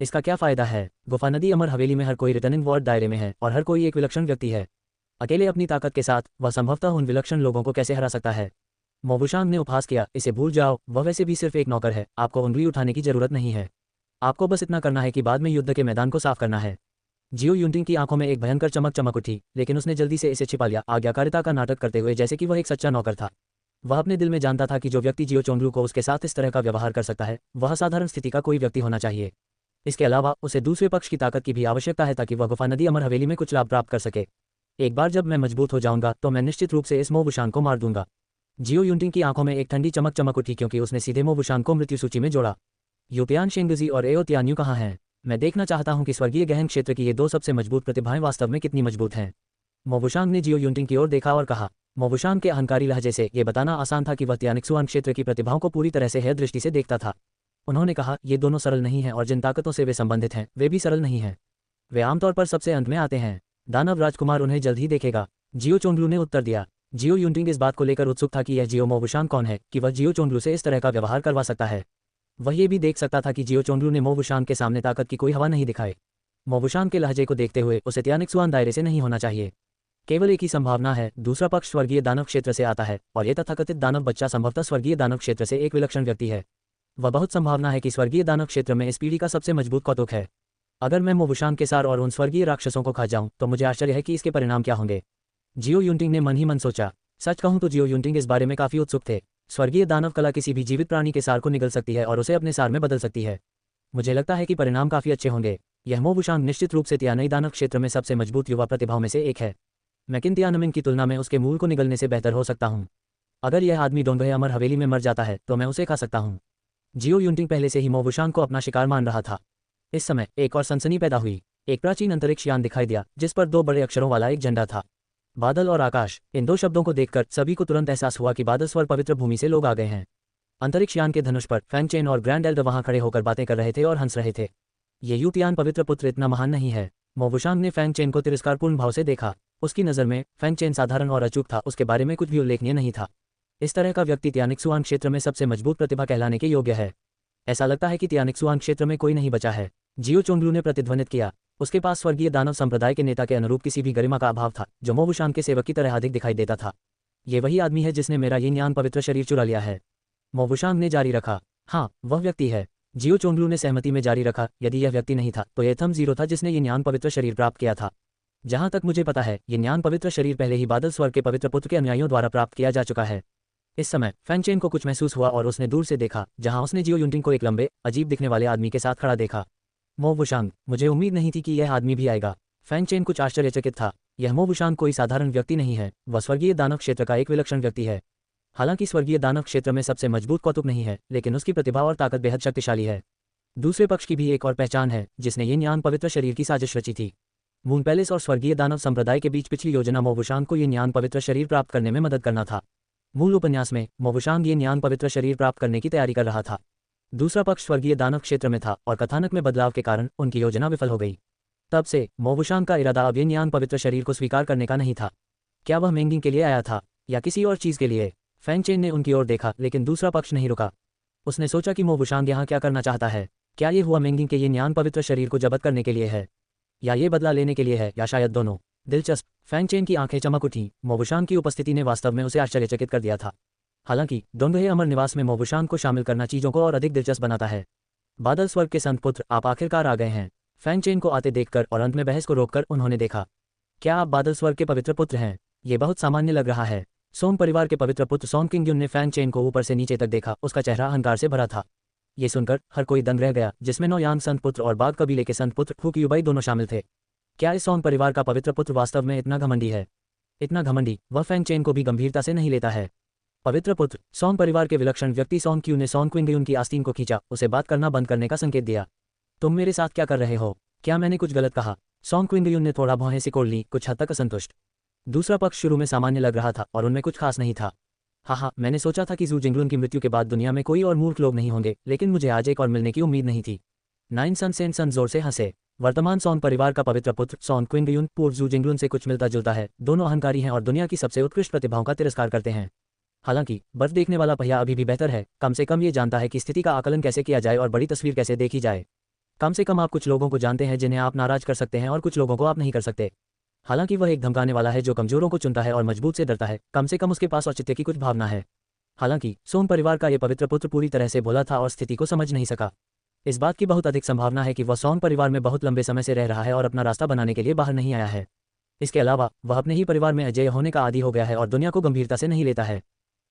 इसका क्या फायदा है? गुफा नदी अमर हवेली में हर कोई रिटर्न इन वर्ड दायरे में है और हर कोई एक विलक्षण व्यक्ति है। अकेले अपनी ताकत के साथ वह संभवतः उन विलक्षण लोगों को कैसे हरा सकता है? मो वुशांग ने उपहास किया, इसे भूल जाओ, वह वैसे भी सिर्फ एक नौकर है। आपको उंगली उठाने की जरूरत नहीं है। आपको बस इतना करना है कि बाद में युद्ध के मैदान को साफ करना है। जियो युनटिंग की आंखों में एक भयंकर चमक चमक उठी, लेकिन उसने जल्दी से इसे छिपा लिया, आज्ञाकारिता का नाटक करते हुए, जैसे कि वह एक सच्चा नौकर था। वह अपने दिल में जानता था कि जो व्यक्ति जियो चोंडलू को उसके साथ इस तरह का व्यवहार कर सकता है, वह साधारण स्थिति का कोई व्यक्ति होना चाहिए। इसके अलावा उसे दूसरे पक्ष की ताकत की भी आवश्यकता है ताकि वह गुफा नदी अमर हवेली में कुछ लाभ प्राप्त कर सके। एक बार जब मैं मजबूत हो जाऊंगा तो मैं निश्चित रूप से इस मो वुशांग को मार दूंगा। जियो युनटिंग की आंखों में एक ठंडी चमक चमक उठी, क्योंकि उसने सीधे मो वुशांग को मृत्यु सूची में जोड़ा। यूतियान शेंगजी और एओ त्यान्यू कहाँ हैं? मैं देखना चाहता हूं कि स्वर्गीय गहन क्षेत्र की ये 2 सबसे मजबूत प्रतिभाएं वास्तव में कितनी मजबूत हैं। मो वुशांग ने जियो युनटिंग की ओर देखा और कहा। मो वुशांग के अहंकारी लहजे से ये बताना आसान था कि वह त्यानिक्सुआन क्षेत्र की प्रतिभाओं को पूरी तरह से हेय दृष्टि से देखता था। उन्होंने कहा, ये दोनों सरल नहीं हैं और जिन ताकतों से वे संबंधित हैं वे भी सरल नहीं हैं। वे आमतौर पर सबसे अंत में आते हैं। दानव राजकुमार उन्हें जल्द ही देखेगा। जियो चोंडलू ने उत्तर दिया। जियो युनटिंग इस बात को लेकर उत्सुक था कि यह जियो मो वुशांग कौन है कि वह जियो चोंडलू से इस तरह का व्यवहार करवा सकता है। वह ये भी देख सकता था कि जियो चोंडलू ने मो वुशांग के सामने ताकत की कोई हवा नहीं दिखाए। मो वुशांग के लहजे को देखते हुए उसे त्यानिक्सुआन दायरे से नहीं होना चाहिए। केवल एक ही संभावना है, दूसरा पक्ष स्वर्गीय दानव क्षेत्र से आता है और यह तथाकथित दानव बच्चा संभवतः स्वर्गीय दानव क्षेत्र से एक विलक्षण व्यक्ति है। वह बहुत संभावना है कि स्वर्गीय दानव क्षेत्र में इस पीढ़ी का सबसे मजबूत कौतुक है। अगर मैं मो वुशांग के सार और उन स्वर्गीय राक्षसों को खा जाऊं तो मुझे आश्चर्य है कि इसके परिणाम क्या होंगे। जियो युनटिंग ने मन ही मन सोचा। सच कहूं तो जियो युनटिंग इस बारे में काफी उत्सुक थे। स्वर्गीय दानव कला किसी भी जीवित प्राणी के सार को निगल सकती है और उसे अपने सार में बदल सकती है। मुझे लगता है कि परिणाम काफी अच्छे होंगे। यह मो वुशांग निश्चित रूप से तियानई दानव क्षेत्र में सबसे मजबूत युवा प्रतिभाओं में से एक है। मैं किन तियानमिंग की तुलना में उसके मूल को निगलने से बेहतर हो सकता हूँ। अगर यह आदमी डोंगहे अमर हवेली में मर जाता है तो मैं उसे खा सकता हूँ। जियो युनटिंग पहले से ही मो वुशांग को अपना शिकार मान रहा था। इस समय एक और सनसनी पैदा हुई। एक प्राचीन अंतरिक्ष यान दिखाई दिया जिस पर 2 बड़े अक्षरों वाला एक झंडा था। बादल और आकाश, इन 2 शब्दों को देखकर सभी को तुरंत एहसास हुआ कि बादल स्वर पवित्र भूमि से लोग आ गए हैं। अंतरिक्ष यान के धनुष पर फैंग चेन और ग्रैंड एल्डर वहां खड़े होकर बातें कर रहे थे और हंस रहे थे। ये यूतियान पवित्र पुत्र इतना महान नहीं है। मो वुशांग ने फैंग चेन को तिरस्कारपूर्ण भाव से देखा। उसकी नज़र में फैंग चेन साधारण और अचूक था, उसके बारे में कुछ भी उल्लेखनीय नहीं था। इस तरह का व्यक्ति त्यानिक्सुआन क्षेत्र में सबसे मजबूत प्रतिभा कहलाने के योग्य है। ऐसा लगता है कि त्यानिक्सुआन क्षेत्र में कोई नहीं बचा है। जियो चोंडलू ने प्रतिध्वनित किया। उसके पास स्वर्गीय दानव संप्रदाय के नेता के अनुरूप किसी भी गरिमा का अभाव था, जो मो वुशांग के सेवक की तरह अधिक दिखाई देता था। ये वही आदमी है जिसने मेरा यिन यान पवित्र शरीर चुरा लिया है। मो वुशांग ने जारी रखा। हाँ, वह व्यक्ति है। जियो चोंगलू ने सहमति में जारी रखा, यदि यह व्यक्ति नहीं था तो ये थम जीरो था जिसने यिन यान पवित्र शरीर प्राप्त किया था। जहां तक मुझे पता है, यिन यान पवित्र शरीर पहले ही बादल स्वर्ग के पवित्र पुत्र के अनुयायियों द्वारा प्राप्त किया जा चुका है। इस समय फैंग चेन को कुछ महसूस हुआ और उसने दूर से देखा, जहां उसने जियो युनटिंग को एक लंबे, अजीब दिखने वाले आदमी के साथ खड़ा देखा। मो वुशांग, मुझे उम्मीद नहीं थी कि यह आदमी भी आएगा। फैंग चेन कुछ आश्चर्यचकित था। यह मो वुशांग कोई साधारण व्यक्ति नहीं है, वह स्वर्गीय दानव क्षेत्र का एक विलक्षण व्यक्ति है। हालांकि स्वर्गीय दानव क्षेत्र में सबसे मजबूत कौतुक नहीं है, लेकिन उसकी प्रतिभा और ताकत बेहद शक्तिशाली है। दूसरे पक्ष की भी एक और पहचान है, जिसने यिन यान पवित्र शरीर की साजिश रची थी। मून पैलेस और स्वर्गीय दानव संप्रदाय के बीच पिछली योजना मो वुशांग को यिन यान पवित्र शरीर प्राप्त करने में मदद करना था। मूल उपन्यास में मो वुशांग यिन यान पवित्र शरीर प्राप्त करने की तैयारी कर रहा था। दूसरा पक्ष स्वर्गीय दानव क्षेत्र में था और कथानक में बदलाव के कारण उनकी योजना विफल हो गई। तब से मो वुशांग का इरादा अब यिन यान पवित्र शरीर को स्वीकार करने का नहीं था। क्या वह मेंगिंग के लिए आया था या किसी और चीज के लिए? फैंग चेन ने उनकी ओर देखा, लेकिन दूसरा पक्ष नहीं रुका। उसने सोचा कि मो वुशांग यहाँ क्या करना चाहता है। क्या ये हुआ मेंगिंग के यिन यान पवित्र शरीर को जब्त करने के लिए है, या ये बदला लेने के लिए है, या शायद दोनों? दिलचस्प। फैंग चेन की आंखें चमक उठी। मो वुशांग की उपस्थिति ने वास्तव में उसे आश्चर्यचकित कर दिया था। हालांकि डोंगहे अमर निवास में मो वुशांग को शामिल करना चीजों को और अधिक दिलचस्प बनाता है। बादल स्वर्ग के संत पुत्र, आप आखिरकार आ गए हैं। फैंग चेन को आते देखकर और अंत में बहस को रोककर उन्होंने देखा। क्या आप बादल स्वर्ग के पवित्र पुत्र हैं? ये बहुत सामान्य लग रहा है। सोन परिवार के पवित्र पुत्र सोन किंगयुन ने फैंग चेन को ऊपर से नीचे तक देखा। उसका चेहरा अहंकार से भरा था। ये सुनकर हर कोई दंग रह गया, जिसमें नौयान संत पुत्र और बाघ कबीले के संत पुत्र फू क्यूबाई दोनों शामिल थे। क्या इस सोन परिवार का पवित्र पुत्र वास्तव में इतना घमंडी है? इतना घमंडी, वह फैंग चेन को भी गंभीरता से नहीं लेता है। पवित्र पुत्र, सोन परिवार के विलक्षण व्यक्ति सोन क्यू ने सोन क्विंगयुन की आस्तीन को खींचा, उसे बात करना बंद करने का संकेत दिया। तुम मेरे साथ क्या कर रहे हो? क्या मैंने कुछ गलत कहा? सोन क्विंगयुन ने थोड़ा भौहें सिकोड़ ली, कुछ हद तक असंतुष्ट। दूसरा पक्ष शुरू में सामान्य लग रहा था और उनमें कुछ खास नहीं था। हाँ, मैंने सोचा था कि जू जिंगलुन की मृत्यु के बाद दुनिया में कोई और मूर्ख लोग नहीं होंगे, लेकिन मुझे आज एक और मिलने की उम्मीद नहीं थी। नाइन सन सेन सन जोर से हंसे। वर्तमान सोन परिवार का पवित्र पुत्र सोन क्विंगयुन पूर्व जू जिंगलुन से कुछ मिलता जुलता है। दोनों अहंकारी हैं और दुनिया की सबसे उत्कृष्ट प्रतिभाओं का तिरस्कार करते हैं। हालांकि बर्फ देखने वाला पहिया अभी भी बेहतर है। कम से कम ये जानता है कि स्थिति का आकलन कैसे किया जाए और बड़ी तस्वीर कैसे देखी जाए। कम से कम आप कुछ लोगों को जानते हैं जिन्हें आप नाराज कर सकते हैं और कुछ लोगों को आप नहीं कर सकते। हालांकि वह एक धमकाने वाला है जो कमजोरों को चुनता है और मजबूत से डरता है। कम से कम उसके पास औचित्य की कुछ भावना है। हालांकि सोन परिवार का यह पवित्र पुत्र पूरी तरह से भोला था और स्थिति को समझ नहीं सका। इस बात की बहुत अधिक संभावना है कि वह सोन परिवार में बहुत लंबे समय से रह रहा है और अपना रास्ता बनाने के लिए बाहर नहीं आया है। इसके अलावा वह अपने ही परिवार में अजेय होने का आदी हो गया है और दुनिया को गंभीरता से नहीं लेता है।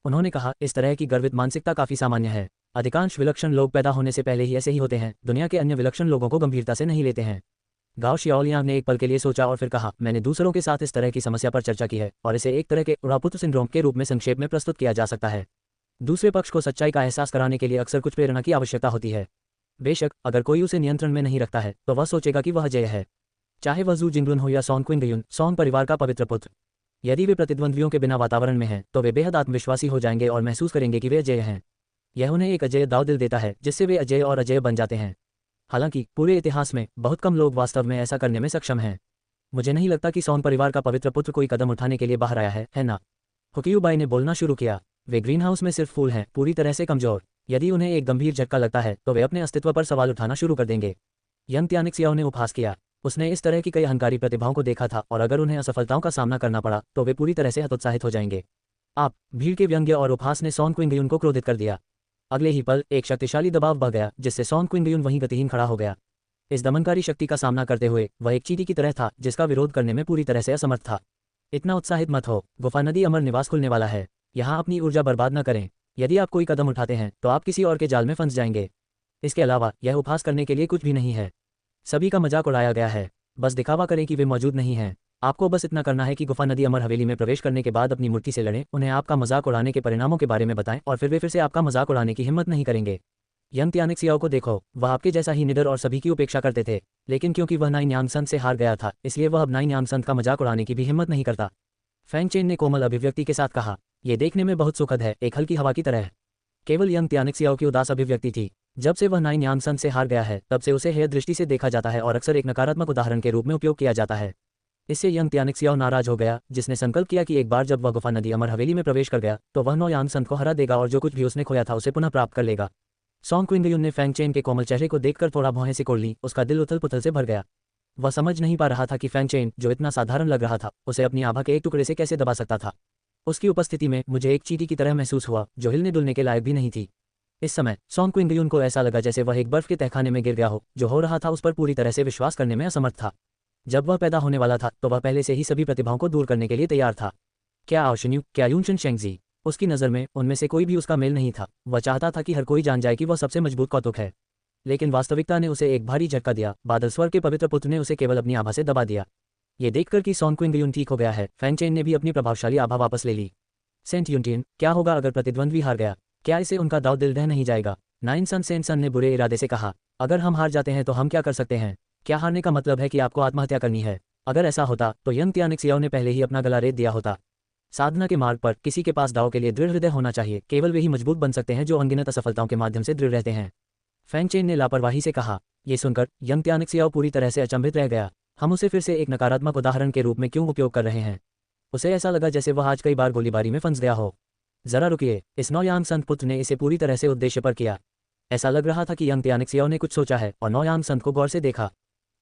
उन्होंने कहा, इस तरह की गर्वित मानसिकता काफी सामान्य है। अधिकांश विलक्षण लोग पैदा होने से पहले ही ऐसे ही होते हैं। दुनिया के अन्य विलक्षण लोगों को गंभीरता से नहीं लेते हैं। गाओ शियाओलियांग ने एक पल के लिए सोचा और फिर कहा, मैंने दूसरों के साथ इस तरह की समस्या पर चर्चा की है और इसे एक तरह के उड़ापुत्र सिंड्रोम के रूप में संक्षेप में प्रस्तुत किया जा सकता है। दूसरे पक्ष को सच्चाई का एहसास कराने के लिए अक्सर कुछ प्रेरणा की आवश्यकता होती है। बेशक अगर कोई उसे नियंत्रण में नहीं रखता है तो वह सोचेगा कि वह अजेय है, चाहे वह जू जिंगलुन हो या सोन क्विंगयुन, सोन परिवार का पवित्र पुत्र। यदि वे प्रतिद्वंद्वियों के बिना वातावरण में हैं तो वे बेहद आत्मविश्वासी हो जाएंगे और महसूस करेंगे कि वे अजेय हैं। यह उन्हें एक अजेय दाव दिल देता है जिससे वे अजेय और अजेय बन जाते हैं। हालांकि पूरे इतिहास में बहुत कम लोग वास्तव में ऐसा करने में सक्षम हैं। मुझे नहीं लगता कि सोन परिवार का पवित्र पुत्र कोई कदम उठाने के लिए बाहर आया है ना? हुक्यूबाई ने बोलना शुरू किया। वे ग्रीन हाउस में सिर्फ फूल हैं, पूरी तरह से कमजोर। यदि उन्हें एक गंभीर झटका लगता है तो वे अपने अस्तित्व पर सवाल उठाना शुरू कर देंगे। यंग त्यानिक्सियाओ ने उपहास किया। उसने इस तरह की कई अहंकारी प्रतिभाओं को देखा था और अगर उन्हें असफलताओं का सामना करना पड़ा तो वे पूरी तरह से हतोत्साहित हो जाएंगे। आप भीड़ के व्यंग्य और उपहास ने सोन क्विंगयुन को क्रोधित कर दिया। अगले ही पल एक शक्तिशाली दबाव बह गया जिससे सोन क्विंगयुन वहीं गतिहीन खड़ा हो गया। इस दमनकारी शक्ति का सामना करते हुए वह एक चींटी की तरह था जिसका विरोध करने में पूरी तरह से असमर्थ था। इतना उत्साहित मत हो, गुफा नदी अमर निवास खुलने वाला है। यहाँ अपनी ऊर्जा बर्बाद न करें। यदि आप कोई कदम उठाते हैं तो आप किसी और के जाल में फंस जाएंगे। इसके अलावा यह उपहास करने के लिए कुछ भी नहीं है। सभी का मजाक उड़ाया गया है। बस दिखावा करें कि वे मौजूद नहीं हैं। आपको बस इतना करना है कि गुफा नदी अमर हवेली में प्रवेश करने के बाद अपनी मूर्ति से लड़ें, उन्हें आपका मजाक उड़ाने के परिणामों के बारे में बताएं और फिर वे फिर से आपका मजाक उड़ाने की हिम्मत नहीं करेंगे। यंग त्यानिक्सियाओ को देखो, वह आपके जैसा ही निडर और सभी की उपेक्षा करते थे, लेकिन क्योंकि वह नाइन यांग संत से हार गया था इसलिए वह अब नाइन यांग संत का मजाक उड़ाने की भी हिम्मत नहीं करता। फैंग चेन ने कोमल अभिव्यक्ति के साथ कहा, यह देखने में बहुत सुखद है, एक हल्की हवा की तरह। केवल यंग त्यानिक्सियाओ की उदास अभिव्यक्ति थी। जब से वह नाइन यांग संत से हार गया है तब से उसे हेय दृष्टि से देखा जाता है और अक्सर एक नकारात्मक उदाहरण के रूप में उपयोग किया जाता है। इससे यंग त्यानिक्सियाओ नाराज हो गया, जिसने संकल्प किया कि एक बार जब वह गुफा नदी अमर हवेली में प्रवेश कर गया तो वह नौ यांग संत को हरा देगा और जो कुछ भी उसने खोया था उसे पुनः प्राप्त कर लेगा। सोन क्विंगयुन ने फैंग चेन के कोमल चेहरे को देखकर थोड़ा भौहें सिकोड़ ली। उसका दिल उथल पुथल से भर गया। वह समझ नहीं पा रहा था कि फैंग चेन, जो इतना साधारण लग रहा था, उसे अपनी आभा के एक टुकड़े से कैसे दबा सकता था। उसकी उपस्थिति में मुझे एक चींटी की तरह महसूस हुआ जो हिलने डुलने के लायक भी नहीं थी। इस समय सॉन्ग क्विंगयुन को ऐसा लगा जैसे वह एक बर्फ के तहखाने में गिर गया हो। जो हो रहा था उस पर पूरी तरह से विश्वास करने में असमर्थ था। जब वह पैदा होने वाला था तो वह पहले से ही सभी प्रतिभाओं को दूर करने के लिए तैयार था। क्या आओशन्यू, क्या यूनशन शेंगजी, उसकी नज़र में उनमें से कोई भी उसका मेल नहीं था। वह चाहता था कि हर कोई जान जाए कि वह सबसे मजबूत कौतुक है, लेकिन वास्तविकता ने उसे एक भारी झटका दिया। बादल स्वर के पवित्र पुत्र ने उसे केवल अपनी आभा से दबा दिया। ये देखकर कि सॉन्ग क्विंगयुन ठीक हो गया है, फैंग चेन ने भी अपनी प्रभावशाली आभा वापस ले ली। सेंट यूनटिन, क्या होगा अगर प्रतिद्वंद्वी हार गया? क्या इसे उनका दाव दिल रह नहीं जाएगा? नाइन सन सेन सन ने बुरे इरादे से कहा। अगर हम हार जाते हैं तो हम क्या कर सकते हैं? क्या हारने का मतलब है कि आपको आत्महत्या करनी है? अगर ऐसा होता तो यंग त्यानिक्सियाओ ने पहले ही अपना गला रेत दिया होता। साधना के मार्ग पर किसी के पास दाव के लिए दृढ़ हृदय होना चाहिए। केवल वे ही मजबूत बन सकते हैं जो अनगिनत असफलताओं के माध्यम से दृढ़ रहते हैं। फैंग चेन ने लापरवाही से कहा। ये सुनकर यंग त्यानिक्सियाओ पूरी तरह से अचंभित रह गया। हम उसे फिर से एक नकारात्मक उदाहरण के रूप में क्यों उपयोग कर रहे हैं? उसे ऐसा लगा जैसे वह आज कई बार गोलीबारी में फंस गया हो। जरा रुकिए, इस नौयांग संत पुत्र ने इसे पूरी तरह से उद्देश्य पर किया। ऐसा लग रहा था कि यंग त्यानिक्सियाओ ने कुछ सोचा है और नौयांग संत को गौर से देखा।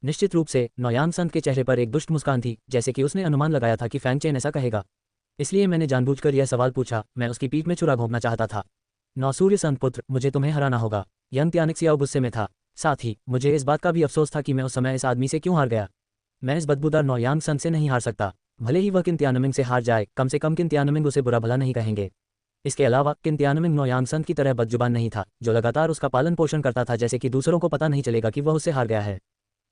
निश्चित रूप से नौयांग संत के चेहरे पर एक दुष्ट मुस्कान थी, जैसे कि उसने अनुमान लगाया था कि फैंग चेन ऐसा कहेगा। इसलिए मैंने जानबूझकर यह सवाल पूछा। मैं उसकी पीठ में छुरा घोंपना चाहता था। नौसूर्य संत पुत्र, मुझे तुम्हें हराना होगा। यंग त्यानिक्सियाओ गुस्से में था। साथ ही मुझे इस बात का भी अफसोस था कि मैं उस समय इस आदमी से क्यों हार गया। मैं इस बदबूदार नौयांग संत से नहीं हार सकता। भले ही वह किन त्यानमिंग से हार जाए, कम से कम किन त्यानमिंग उसे बुरा भला नहीं कहेंगे। इसके अलावा किन त्यानमिंग नौयांग संत की तरह बदजुबान नहीं था, जो लगातार उसका पालन पोषण करता था, जैसे कि दूसरों को पता नहीं चलेगा कि वह उससे हार गया है।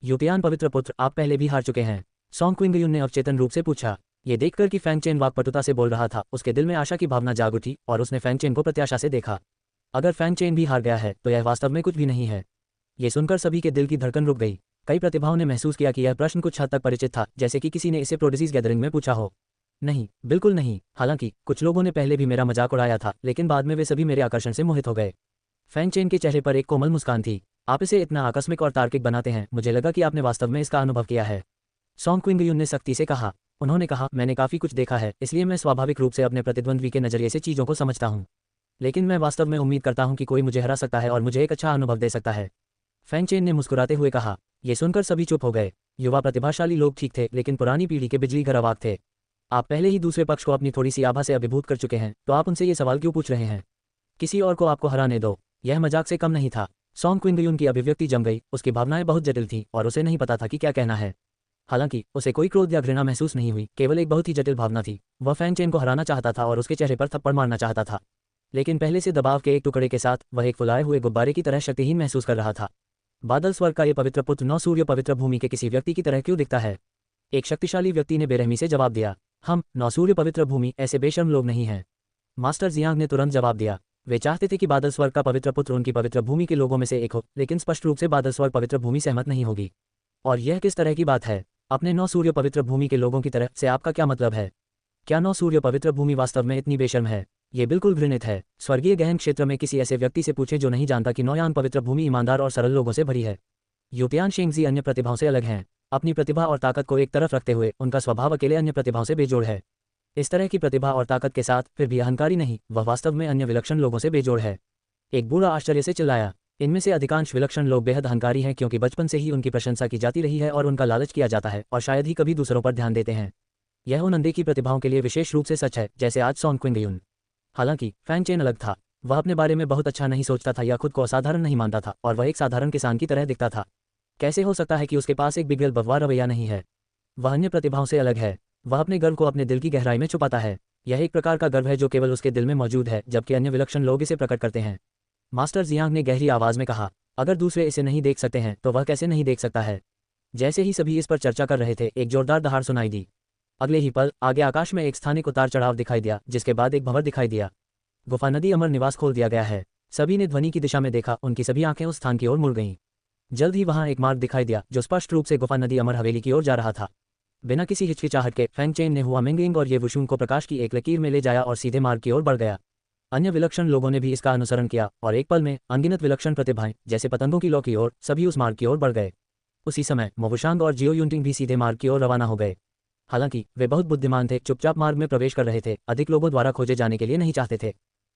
यूटियान पवित्र पुत्र, आप पहले भी हार चुके हैं? सॉन्ग क्विंगयुन ने अवचेतन रूप से पूछा। ये देखकर कि फैंग चेन वाकपटुता से बोल रहा था, उसके दिल में आशा की भावना जाग उठी और उसने फैंग चेन को प्रत्याशा से देखा। अगर फैंग चेन भी हार गया है तो यह वास्तव में कुछ भी नहीं है। ये सुनकर सभी के दिल की धड़कन रुक गई। कई प्रतिभाओं ने महसूस किया कि यह प्रश्न कुछ हद तक परिचित था, जैसे कि किसी ने इसे प्रोडिजीज गैदरिंग में पूछा हो। नहीं, बिल्कुल नहीं। हालांकि कुछ लोगों ने पहले भी मेरा मजाक उड़ाया था, लेकिन बाद में वे सभी मेरे आकर्षण से मोहित हो गए। फैंग चेन के चेहरे पर एक कोमल मुस्कान थी। आप इसे इतना आकस्मिक और तार्किक बनाते हैं, मुझे लगा कि आपने वास्तव में इसका अनुभव किया है। सॉन्ग क्विंगयुन ने सख्ती से कहा। उन्होंने कहा, मैंने काफ़ी कुछ देखा है, इसलिए मैं स्वाभाविक रूप से अपने प्रतिद्वंद्वी के नजरिए से चीज़ों को समझता हूँ। लेकिन मैं वास्तव में उम्मीद करता हूँ कि कोई मुझे हरा सकता है और मुझे एक अच्छा अनुभव दे सकता है। फैंग चेन ने मुस्कुराते हुए कहा। ये सुनकर सभी चुप हो गए। युवा प्रतिभाशाली लोग ठीक थे, लेकिन पुरानी पीढ़ी के बिजली घर अवाक थे। आप पहले ही दूसरे पक्ष को अपनी थोड़ी सी आभा से अभिभूत कर चुके हैं, तो आप उनसे ये सवाल क्यों पूछ रहे हैं? किसी और को आपको हराने दो। यह मजाक से कम नहीं था। सॉन्ग क्विंगयुन की अभिव्यक्ति जम गई। उसकी भावनाएं बहुत जटिल थीं और उसे नहीं पता था कि क्या कहना है। हालांकि उसे कोई क्रोध या घृणा महसूस नहीं हुई, केवल एक बहुत ही जटिल भावना थी। वह फैंग चेन को हराना चाहता था और उसके चेहरे पर थप्पड़ मारना चाहता था, लेकिन पहले से दबाव के एक टुकड़े के साथ वह एक फुलाए हुए गुब्बारे की तरह शक्तिहीन महसूस कर रहा था। बादल स्वर्ग का ये पवित्र पुत्र नौ सूर्य पवित्र भूमि के किसी व्यक्ति की तरह क्यों दिखता है? एक शक्तिशाली व्यक्ति ने बेरहमी से जवाब दिया। हम नौ सूर्य पवित्र भूमि ऐसे बेशर्म लोग नहीं हैं। मास्टर जियांग ने तुरंत जवाब दिया। वे चाहते थे कि बादल स्वर्ग का पवित्र पुत्र उनकी पवित्र भूमि के लोगों में से एक हो, लेकिन स्पष्ट रूप से बादल स्वर्ग पवित्र भूमि सहमत नहीं होगी। और यह किस तरह की बात है? अपने नौ सूर्य पवित्र भूमि के लोगों की तरह से आपका क्या मतलब है? क्या नौ सूर्य पवित्र भूमि वास्तव में इतनी बेशर्म है? ये बिल्कुल घृणित है। स्वर्गीय गहन क्षेत्र में किसी ऐसे व्यक्ति से पूछे जो नहीं जानता कि नौयान पवित्र भूमि ईमानदार और सरल लोगों से भरी है। यूटियान शेंगजी अन्य प्रतिभाओं से अलग हैं। अपनी प्रतिभा और ताकत को एक तरफ रखते हुए उनका स्वभाव अकेले अन्य प्रतिभाओं से बेजोड़ है। इस तरह की प्रतिभा और ताकत के साथ फिर भी अहंकारी नहीं, वह वास्तव में अन्य विलक्षण लोगों से बेजोड़ है। एक बूढ़ा आश्चर्य से चिल्लाया। इनमें से अधिकांश विलक्षण लोग बेहद अहंकारी हैं, क्योंकि बचपन से ही उनकी प्रशंसा की जाती रही है और उनका लालच किया जाता है और शायद ही कभी दूसरों पर ध्यान देते हैं। यह उन अनदेखी प्रतिभाओं के लिए विशेष रूप से सच है, जैसे आज सॉन्ग क्विंगयुन। हालांकि फैंग चेन अलग था। वह अपने बारे में बहुत अच्छा नहीं सोचता था या खुद को असाधारण नहीं मानता था, और वह एक साधारण किसान की तरह दिखता था। कैसे हो सकता है कि उसके पास एक बिगड़ल बवार रवैया नहीं है? वह अन्य प्रतिभाओं से अलग है। वह अपने गर्व को अपने दिल की गहराई में छुपाता है। यह एक प्रकार का गर्व है जो केवल उसके दिल में मौजूद है, जबकि अन्य विलक्षण लोग इसे प्रकट करते हैं। मास्टर जियांग ने गहरी आवाज में कहा। अगर दूसरे इसे नहीं देख सकते हैं तो वह कैसे नहीं देख सकता है? जैसे ही सभी इस पर चर्चा कर रहे थे, एक जोरदार दहाड़ सुनाई दी। अगले ही पल आगे आकाश में एक स्थानिक उतार चढ़ाव दिखाई दिया, जिसके बाद एक भंवर दिखाई दिया। गुफा नदी अमर निवास खोल दिया गया है। सभी ने ध्वनि की दिशा में देखा। उनकी सभी आंखें उस स्थान की ओर मुड़ गईं। जल्द ही वहां एक मार्ग दिखाई दिया जो स्पष्ट रूप से गुफा नदी अमर हवेली की ओर जा रहा था। बिना किसी हिचकिचाहट के फैंग चेन ने हुआ मिंगिंग और ये वुशुन को प्रकाश की एक लकीर में ले जाया और सीधे मार्ग की ओर बढ़ गया। अन्य विलक्षण लोगों ने भी इसका अनुसरण किया और एक पल में अनगिनत विलक्षण प्रतिभाएं जैसे पतंगों की लौ की ओर सभी उस मार्ग की ओर बढ़ गए। उसी समय मोवुशांग और जियो यूनटिंग भी सीधे मार्ग की ओर रवाना हो गए। हालांकि वे बहुत बुद्धिमान थे, चुपचाप मार्ग में प्रवेश कर रहे थे, अधिक लोगों द्वारा खोजे जाने के लिए नहीं चाहते थे।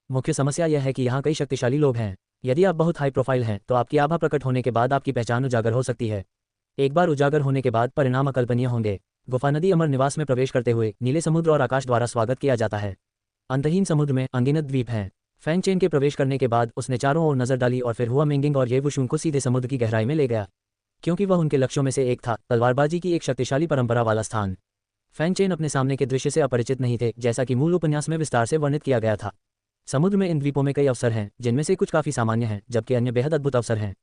मुख्य समस्या यह है कि यहाँ कई शक्तिशाली लोग हैं। यदि आप बहुत हाई प्रोफाइल हैं तो आपकी आभा प्रकट होने के बाद आपकी पहचान उजागर हो सकती है। एक बार उजागर होने के बाद परिणाम अकल्पनीय होंगे। गुफा नदी अमर निवास में प्रवेश करते हुए नीले समुद्र और आकाश द्वारा स्वागत किया जाता है। अंतहीन समुद्र में अनगिनत द्वीप हैं। फैंग चेन के प्रवेश करने के बाद उसने चारों ओर नजर डाली और फिर हुआ मिंगिंग और ये वुशुंग को सीधे समुद्र की गहराई में ले गया, क्योंकि वह उनके लक्ष्यों में से एक था, तलवारबाजी की एक शक्तिशाली परंपरा वाला स्थान। फैंग चेन अपने सामने के दृश्य से अपरिचित नहीं थे, जैसा कि मूल उपन्यास में विस्तार से वर्णित किया गया था। समुद्र में इन द्वीपों में कई अवसर हैं, जिनमें से कुछ काफी सामान्य हैं जबकि अन्य बेहद अद्भुत अवसर हैं।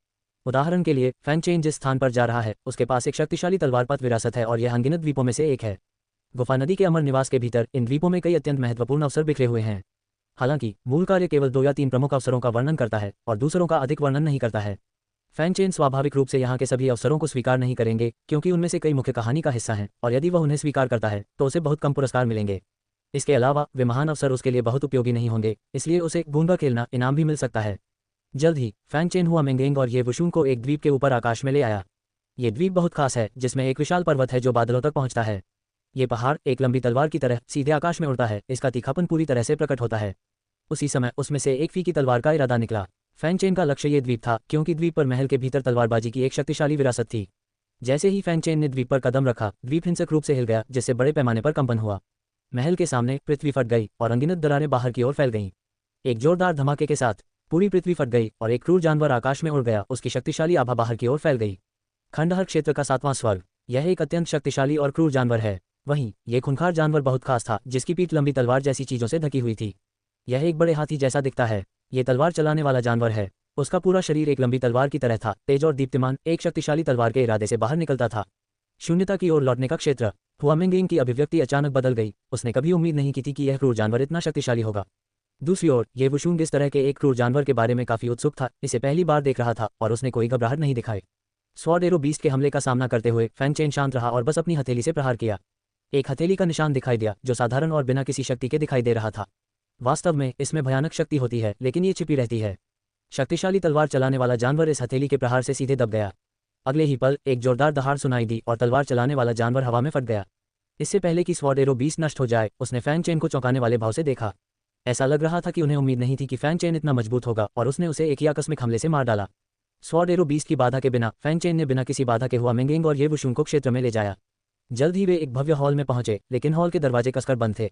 उदाहरण के लिए, फैंग चेन जिस स्थान पर जा रहा है उसके पास एक शक्तिशाली तलवार पथ विरासत है और यह अनगिनत द्वीपों में से एक है। गुफा नदी के अमर निवास के भीतर इन द्वीपों में कई अत्यंत महत्वपूर्ण अवसर बिखरे हुए हैं। हालांकि मूल कार्य केवल 2 या 3 प्रमुख अवसरों का वर्णन करता है और दूसरों का अधिक वर्णन नहीं करता है। फैंग चेन स्वाभाविक रूप से यहाँ के सभी अवसरों को स्वीकार नहीं करेंगे, क्योंकि उनमें से कई मुख्य कहानी का हिस्सा हैं और यदि वह उन्हें स्वीकार करता है तो उसे बहुत कम पुरस्कार मिलेंगे। इसके अलावा वे महान अवसर उसके लिए बहुत उपयोगी नहीं होंगे, इसलिए उसे गूंगा खेलना इनाम भी मिल सकता है। जल्द ही फैंग चेन हुआ मिंगिंग और ये वुशुंग को एक द्वीप के ऊपर आकाश में ले आया। ये द्वीप बहुत खास है, जिसमें एक विशाल पर्वत है जो बादलों तक पहुंचता है। ये पहाड़ एक लंबी तलवार की तरह सीधे आकाश में उड़ता है, इसका तीखापन पूरी तरह से प्रकट होता है। उसी समय उसमें से एक फीकी तलवार का इरादा निकला। फैंग चेन का लक्ष्य ये द्वीप था, क्योंकि द्वीप पर महल के भीतर तलवारबाजी की एक शक्तिशाली विरासत थी। जैसे ही फैंग चेन ने द्वीप पर कदम रखा, द्वीप हिंसक रूप से हिल गया, जिससे बड़े पैमाने पर कंपन हुआ। महल के सामने पृथ्वी फट गई और अनगिनत दरारें बाहर की ओर फैल गईं। एक जोरदार धमाके के साथ पूरी पृथ्वी फट गई और एक क्रूर जानवर आकाश में उड़ गया, उसकी शक्तिशाली आभा बाहर की ओर फैल गई। खंडहर क्षेत्र का 7वां स्वर्ग। यह एक अत्यंत शक्तिशाली और क्रूर जानवर है। वहीं ये खूंखार जानवर बहुत खास था, जिसकी पीठ लंबी तलवार जैसी चीजों से ढकी हुई थी। यह एक बड़े हाथी जैसा दिखता है। ये तलवार चलाने वाला जानवर है। उसका पूरा शरीर एक लंबी तलवार की तरह था, तेज और दीप्तिमान, एक शक्तिशाली तलवार के इरादे से बाहर निकलता था। शून्यता की ओर लौटने का क्षेत्र। हुआ मिंगिंग की अभिव्यक्ति अचानक बदल गई। उसने कभी उम्मीद नहीं की थी कि यह क्रूर जानवर इतना शक्तिशाली होगा। दूसरी ओर ये वुशुंग इस तरह के एक क्रूर जानवर के बारे में काफी उत्सुक था, इसे पहली बार देख रहा था और उसने कोई घबराहट नहीं दिखाई। स्वॉर्ड एरो बीस्ट के हमले का सामना करते हुए फैंग चेन शांत रहा और बस अपनी हथेली से प्रहार किया। एक हथेली का निशान दिखाई दिया, जो साधारण और बिना किसी शक्ति के दिखाई दे रहा था। वास्तव में इसमें भयानक शक्ति होती है, लेकिन ये छिपी रहती है। शक्तिशाली तलवार चलाने वाला जानवर इस हथेली के प्रहार से सीधे दब गया। अगले ही पल एक जोरदार दहाड़ सुनाई दी और तलवार चलाने वाला जानवर हवा में फट गया। इससे पहले कि स्वॉर्ड एरो बीस्ट नष्ट हो जाए, उसने फैंग चेन को चौंकाने वाले भाव से देखा। ऐसा लग रहा था कि उन्हें उम्मीद नहीं थी कि फैंग चेन इतना मजबूत होगा, और उसने उसे एक ही आकस्मिक हमले से मार डाला। स्वॉर्ड एरो बीस्ट की बाधा के बिना फैंग चेन ने बिना किसी बाधा के हुआ मिंगिंग और ये वुशुंग को क्षेत्र में ले जाया। जल्द ही वे एक भव्य हॉल में पहुंचे, लेकिन हॉल के दरवाजे कसकर बंद थे।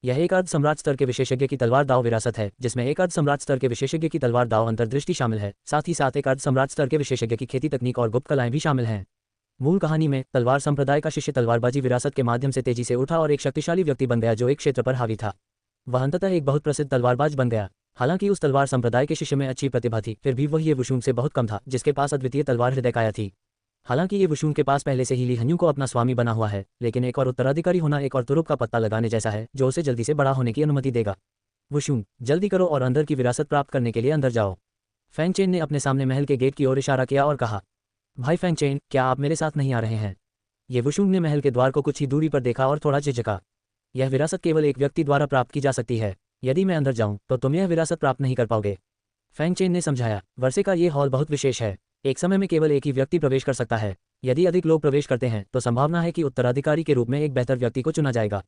यह एक अर्ध सम्राट स्तर के विशेषज्ञ की तलवार दाव विरासत है, जिसमें एक अर्ध सम्राट स्तर के विशेषज्ञ की तलवार दाव अंतर्दृष्टि शामिल है। साथ ही साथ एक अर्ध सम्राट स्तर के विशेषज्ञ की खेती तकनीक और गुप्त कलाएं भी शामिल हैं। मूल कहानी में तलवार संप्रदाय का शिष्य तलवारबाजी विरासत के माध्यम से तेजी से उठा और एक शक्तिशाली व्यक्ति बन गया जो एक क्षेत्र पर हावी था। वह अंततः एक बहुत प्रसिद्ध तलवारबाज बन गया। हालांकि उस तलवार संप्रदाय के शिष्य में अच्छी प्रतिभा थी, फिर भी वह ये वुशुंग से बहुत कम था, जिसके पास अद्वितीय तलवार हृदयकाया थी। हालांकि ये वुशुंग के पास पहले से ही ली हन्यू को अपना स्वामी बना हुआ है, लेकिन एक और उत्तराधिकारी होना एक और तुरुप का पत्ता लगाने जैसा है, जो उसे जल्दी से बड़ा होने की अनुमति देगा। वुशुंग, जल्दी करो और अंदर की विरासत प्राप्त करने के लिए अंदर जाओ। फैंग चेन ने अपने सामने महल के गेट की ओर इशारा किया और कहा, भाई फैंग चेन, क्या आप मेरे साथ नहीं आ रहे हैं? ये वुशुंग ने महल के द्वार को कुछ ही दूरी पर देखा और थोड़ा झिझका। यह विरासत केवल एक व्यक्ति द्वारा प्राप्त की जा सकती है। यदि मैं अंदर जाऊं तो तुम यह विरासत प्राप्त नहीं कर पाओगे। फैंग चेन ने समझाया, वर्षे का ये हॉल बहुत विशेष है। एक समय में केवल एक ही व्यक्ति प्रवेश कर सकता है। यदि अधिक लोग प्रवेश करते हैं तो संभावना है कि उत्तराधिकारी के रूप में एक बेहतर व्यक्ति को चुना जाएगा।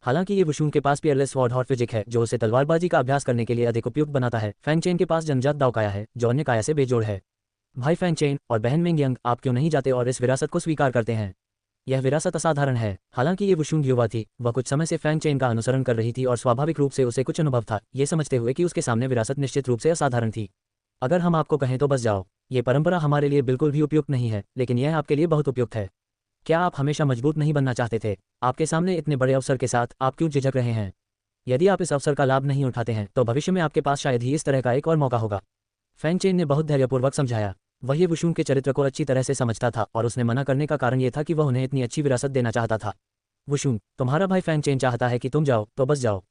हालांकि ये वुशुंग के पास पियरलेस स्वॉर्ड हॉट फिजिक है, जो उसे तलवारबाजी का अभ्यास करने के लिए अधिक उपयुक्त बनाता है। फैंग चेन के पास जन्मजात दावकाया है, जो अन्य काया से बेजोड़ है। भाई फैंग चेन और बहन मिंग, आप क्यों नहीं जाते और इस विरासत को स्वीकार करते हैं? यह विरासत असाधारण है। हालांकि ये वुशुंग युवा थी, वह कुछ समय से फैंग चेन का अनुसरण कर रही थी और स्वाभाविक रूप से उसे कुछ अनुभव था, ये समझते हुए कि उसके सामने विरासत निश्चित रूप से असाधारण थी। अगर हम आपको कहें तो बस जाओ। ये परंपरा हमारे लिए बिल्कुल भी उपयुक्त नहीं है, लेकिन यह आपके लिए बहुत उपयुक्त है। क्या आप हमेशा मजबूत नहीं बनना चाहते थे? आपके सामने इतने बड़े अवसर के साथ आप क्यों झिझक रहे हैं? यदि आप इस अवसर का लाभ नहीं उठाते हैं तो भविष्य में आपके पास शायद ही इस तरह का एक और मौका होगा। फैंग चेन ने बहुत धैर्यपूर्वक समझाया। वह ये वुशुंग के चरित्र को अच्छी तरह से समझता था और उसने मना करने का कारण यह था कि वह उन्हें इतनी अच्छी विरासत देना चाहता था। वुशुंग, तुम्हारा भाई फैंग चेन चाहता है कि तुम जाओ तो बस जाओ।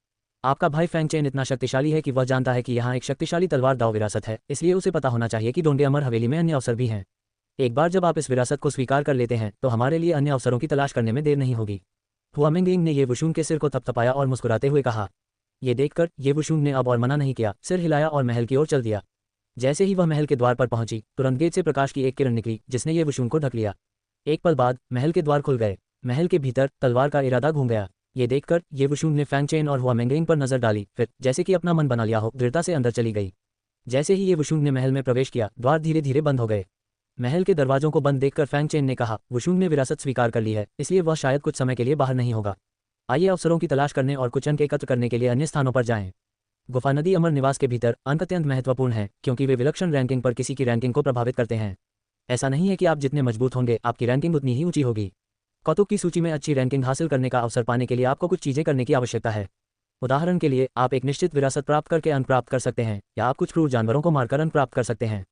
आपका भाई फैंग चेन इतना शक्तिशाली है कि वह जानता है कि यहाँ एक शक्तिशाली तलवार दाव विरासत है, इसलिए उसे पता होना चाहिए कि डोंडे अमर हवेली में अन्य अवसर भी हैं। एक बार जब आप इस विरासत को स्वीकार कर लेते हैं तो हमारे लिए अन्य अवसरों की तलाश करने में देर नहीं होगी। हुआ मिंगिंग ने ये वुशुंग के सिर को थपथपाया और मुस्कुराते हुए कहा। ये देखकर ये वुशुंग ने अब और मना नहीं किया, सिर हिलाया और महल की ओर चल दिया। जैसे ही वह महल के द्वार पर पहुंची, तुरंत गेट से प्रकाश की एक किरण निकली, जिसने ये वुशुंग को ढक लिया। एक पल बाद महल के द्वार खुल गए। महल के भीतर तलवार का इरादा घूम गया। ये देखकर ये वुशुंग ने फैंग चेन और हुआ मिंगिंग पर नजर डाली, फिर जैसे कि अपना मन बना लिया हो, दृढ़ता से अंदर चली गई। जैसे ही ये वुशुंग ने महल में प्रवेश किया, द्वार धीरे धीरे बंद हो गए। महल के दरवाजों को बंद देखकर फैंग चेन ने कहा, वुशुंग ने विरासत स्वीकार कर ली है, इसलिए वह शायद कुछ समय के लिए बाहर नहीं होगा। आइए अवसरों की तलाश करने और कुछ अंक एकत्र करने के लिए अन्य स्थानों पर जाएं। गुफा नदी अमर निवास के भीतर अंक अत्यंत महत्वपूर्ण हैं, क्योंकि वे विलक्षण रैंकिंग पर किसी की रैंकिंग को प्रभावित करते हैं। ऐसा नहीं है कि आप जितने मजबूत होंगे आपकी रैंकिंग उतनी ही ऊंची होगी। कौतुक की सूची में अच्छी रैंकिंग हासिल करने का अवसर पाने के लिए आपको कुछ चीजें करने की आवश्यकता है। उदाहरण के लिए, आप एक निश्चित विरासत प्राप्त करके अंक प्राप्त कर सकते हैं, या आप कुछ क्रूर जानवरों को मारकर अंक प्राप्त कर सकते हैं।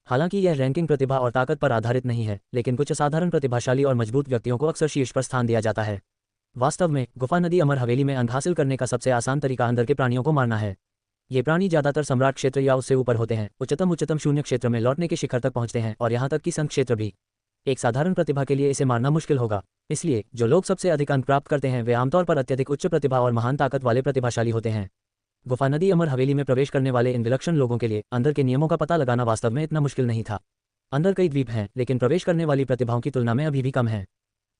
हालांकि यह रैंकिंग प्रतिभा और ताकत पर आधारित नहीं है, लेकिन कुछ असाधारण प्रतिभाशाली और मजबूत व्यक्तियों को अक्सर शीर्ष पर स्थान दिया जाता है। वास्तव में गुफा नदी अमर हवेली में अंक हासिल करने का सबसे आसान तरीका अंदर के प्राणियों को मारना है। ये प्राणी ज्यादातर सम्राट क्षेत्र या उससे ऊपर होते हैं, उच्चतम शून्य क्षेत्र में लौटने के शिखर तक पहुंचते हैं, और यहाँ तक कि संघ क्षेत्र भी। एक साधारण प्रतिभा के लिए इसे मारना मुश्किल होगा। इसलिए जो लोग सबसे अधिक अंक प्राप्त करते हैं वे आमतौर पर अत्यधिक उच्च प्रतिभा और महान ताकत वाले प्रतिभाशाली होते हैं। गुफा नदी अमर हवेली में प्रवेश करने वाले इन विलक्षण लोगों के लिए अंदर के नियमों का पता लगाना वास्तव में इतना मुश्किल नहीं था। अंदर कई द्वीप हैं, लेकिन प्रवेश करने वाली प्रतिभाओं की तुलना में अभी भी कम है।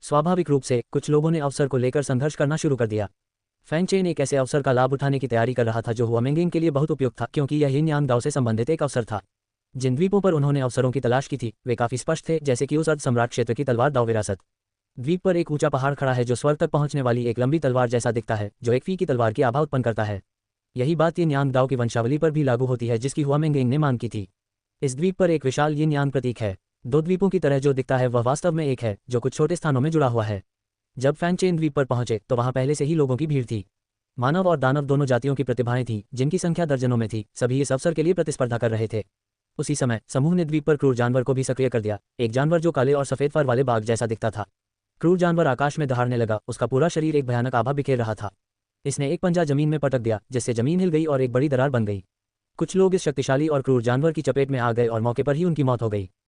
स्वाभाविक रूप से कुछ लोगों ने अवसर को लेकर संघर्ष करना शुरू कर दिया। फैंग चेन एक ऐसे अवसर का लाभ उठाने की तैयारी कर रहा था जो हुआमेंगिंग के लिए बहुत उपयुक्त था, क्योंकि यह यिन यांग दाओ से संबंधित एक अवसर था। जिन द्वीपों पर उन्होंने अवसरों की तलाश की थी वे काफी स्पष्ट थे, जैसे कि उस अर्ध सम्राट क्षेत्र की तलवार दाओ विरासत। द्वीप पर एक ऊंचा पहाड़ खड़ा है जो स्वर्ग तक पहुंचने वाली एक लंबी तलवार जैसा दिखता है, जो एक फी की तलवार की आभा उत्पन्न करता है। यही बात यिन यांग दाओ की वंशावली पर भी लागू होती है, जिसकी हुआमेंगिंग ने मांग की थी। इस द्वीप पर एक विशाल यिन यांग प्रतीक है। दो द्वीपों की तरह जो दिखता है वह वास्तव में एक है, जो कुछ छोटे स्थानों में जुड़ा हुआ है। जब फैंग चेन द्वीप पर पहुंचे तो वहां पहले से ही लोगों की भीड़ थी। मानव और दानव दोनों जातियों की प्रतिभाएं थीं, जिनकी संख्या दर्जनों में थी। सभी इस अवसर के लिए प्रतिस्पर्धा कर रहे थे। उसी समय समूह ने द्वीप पर क्रूर जानवर को भी सक्रिय कर दिया, एक जानवर जो काले और सफेद फर वाले बाघ जैसा दिखता था। क्रूर जानवर आकाश में दहाड़ने लगा, उसका पूरा शरीर एक भयानक आभा बिखेर रहा था। इसने एक पंजा जमीन में पटक दिया, जिससे जमीन हिल गई और एक बड़ी दरार बन गई। कुछ लोग इस शक्तिशाली और क्रूर जानवर की चपेट में आ गए और मौके पर ही उनकी मौत हो गई।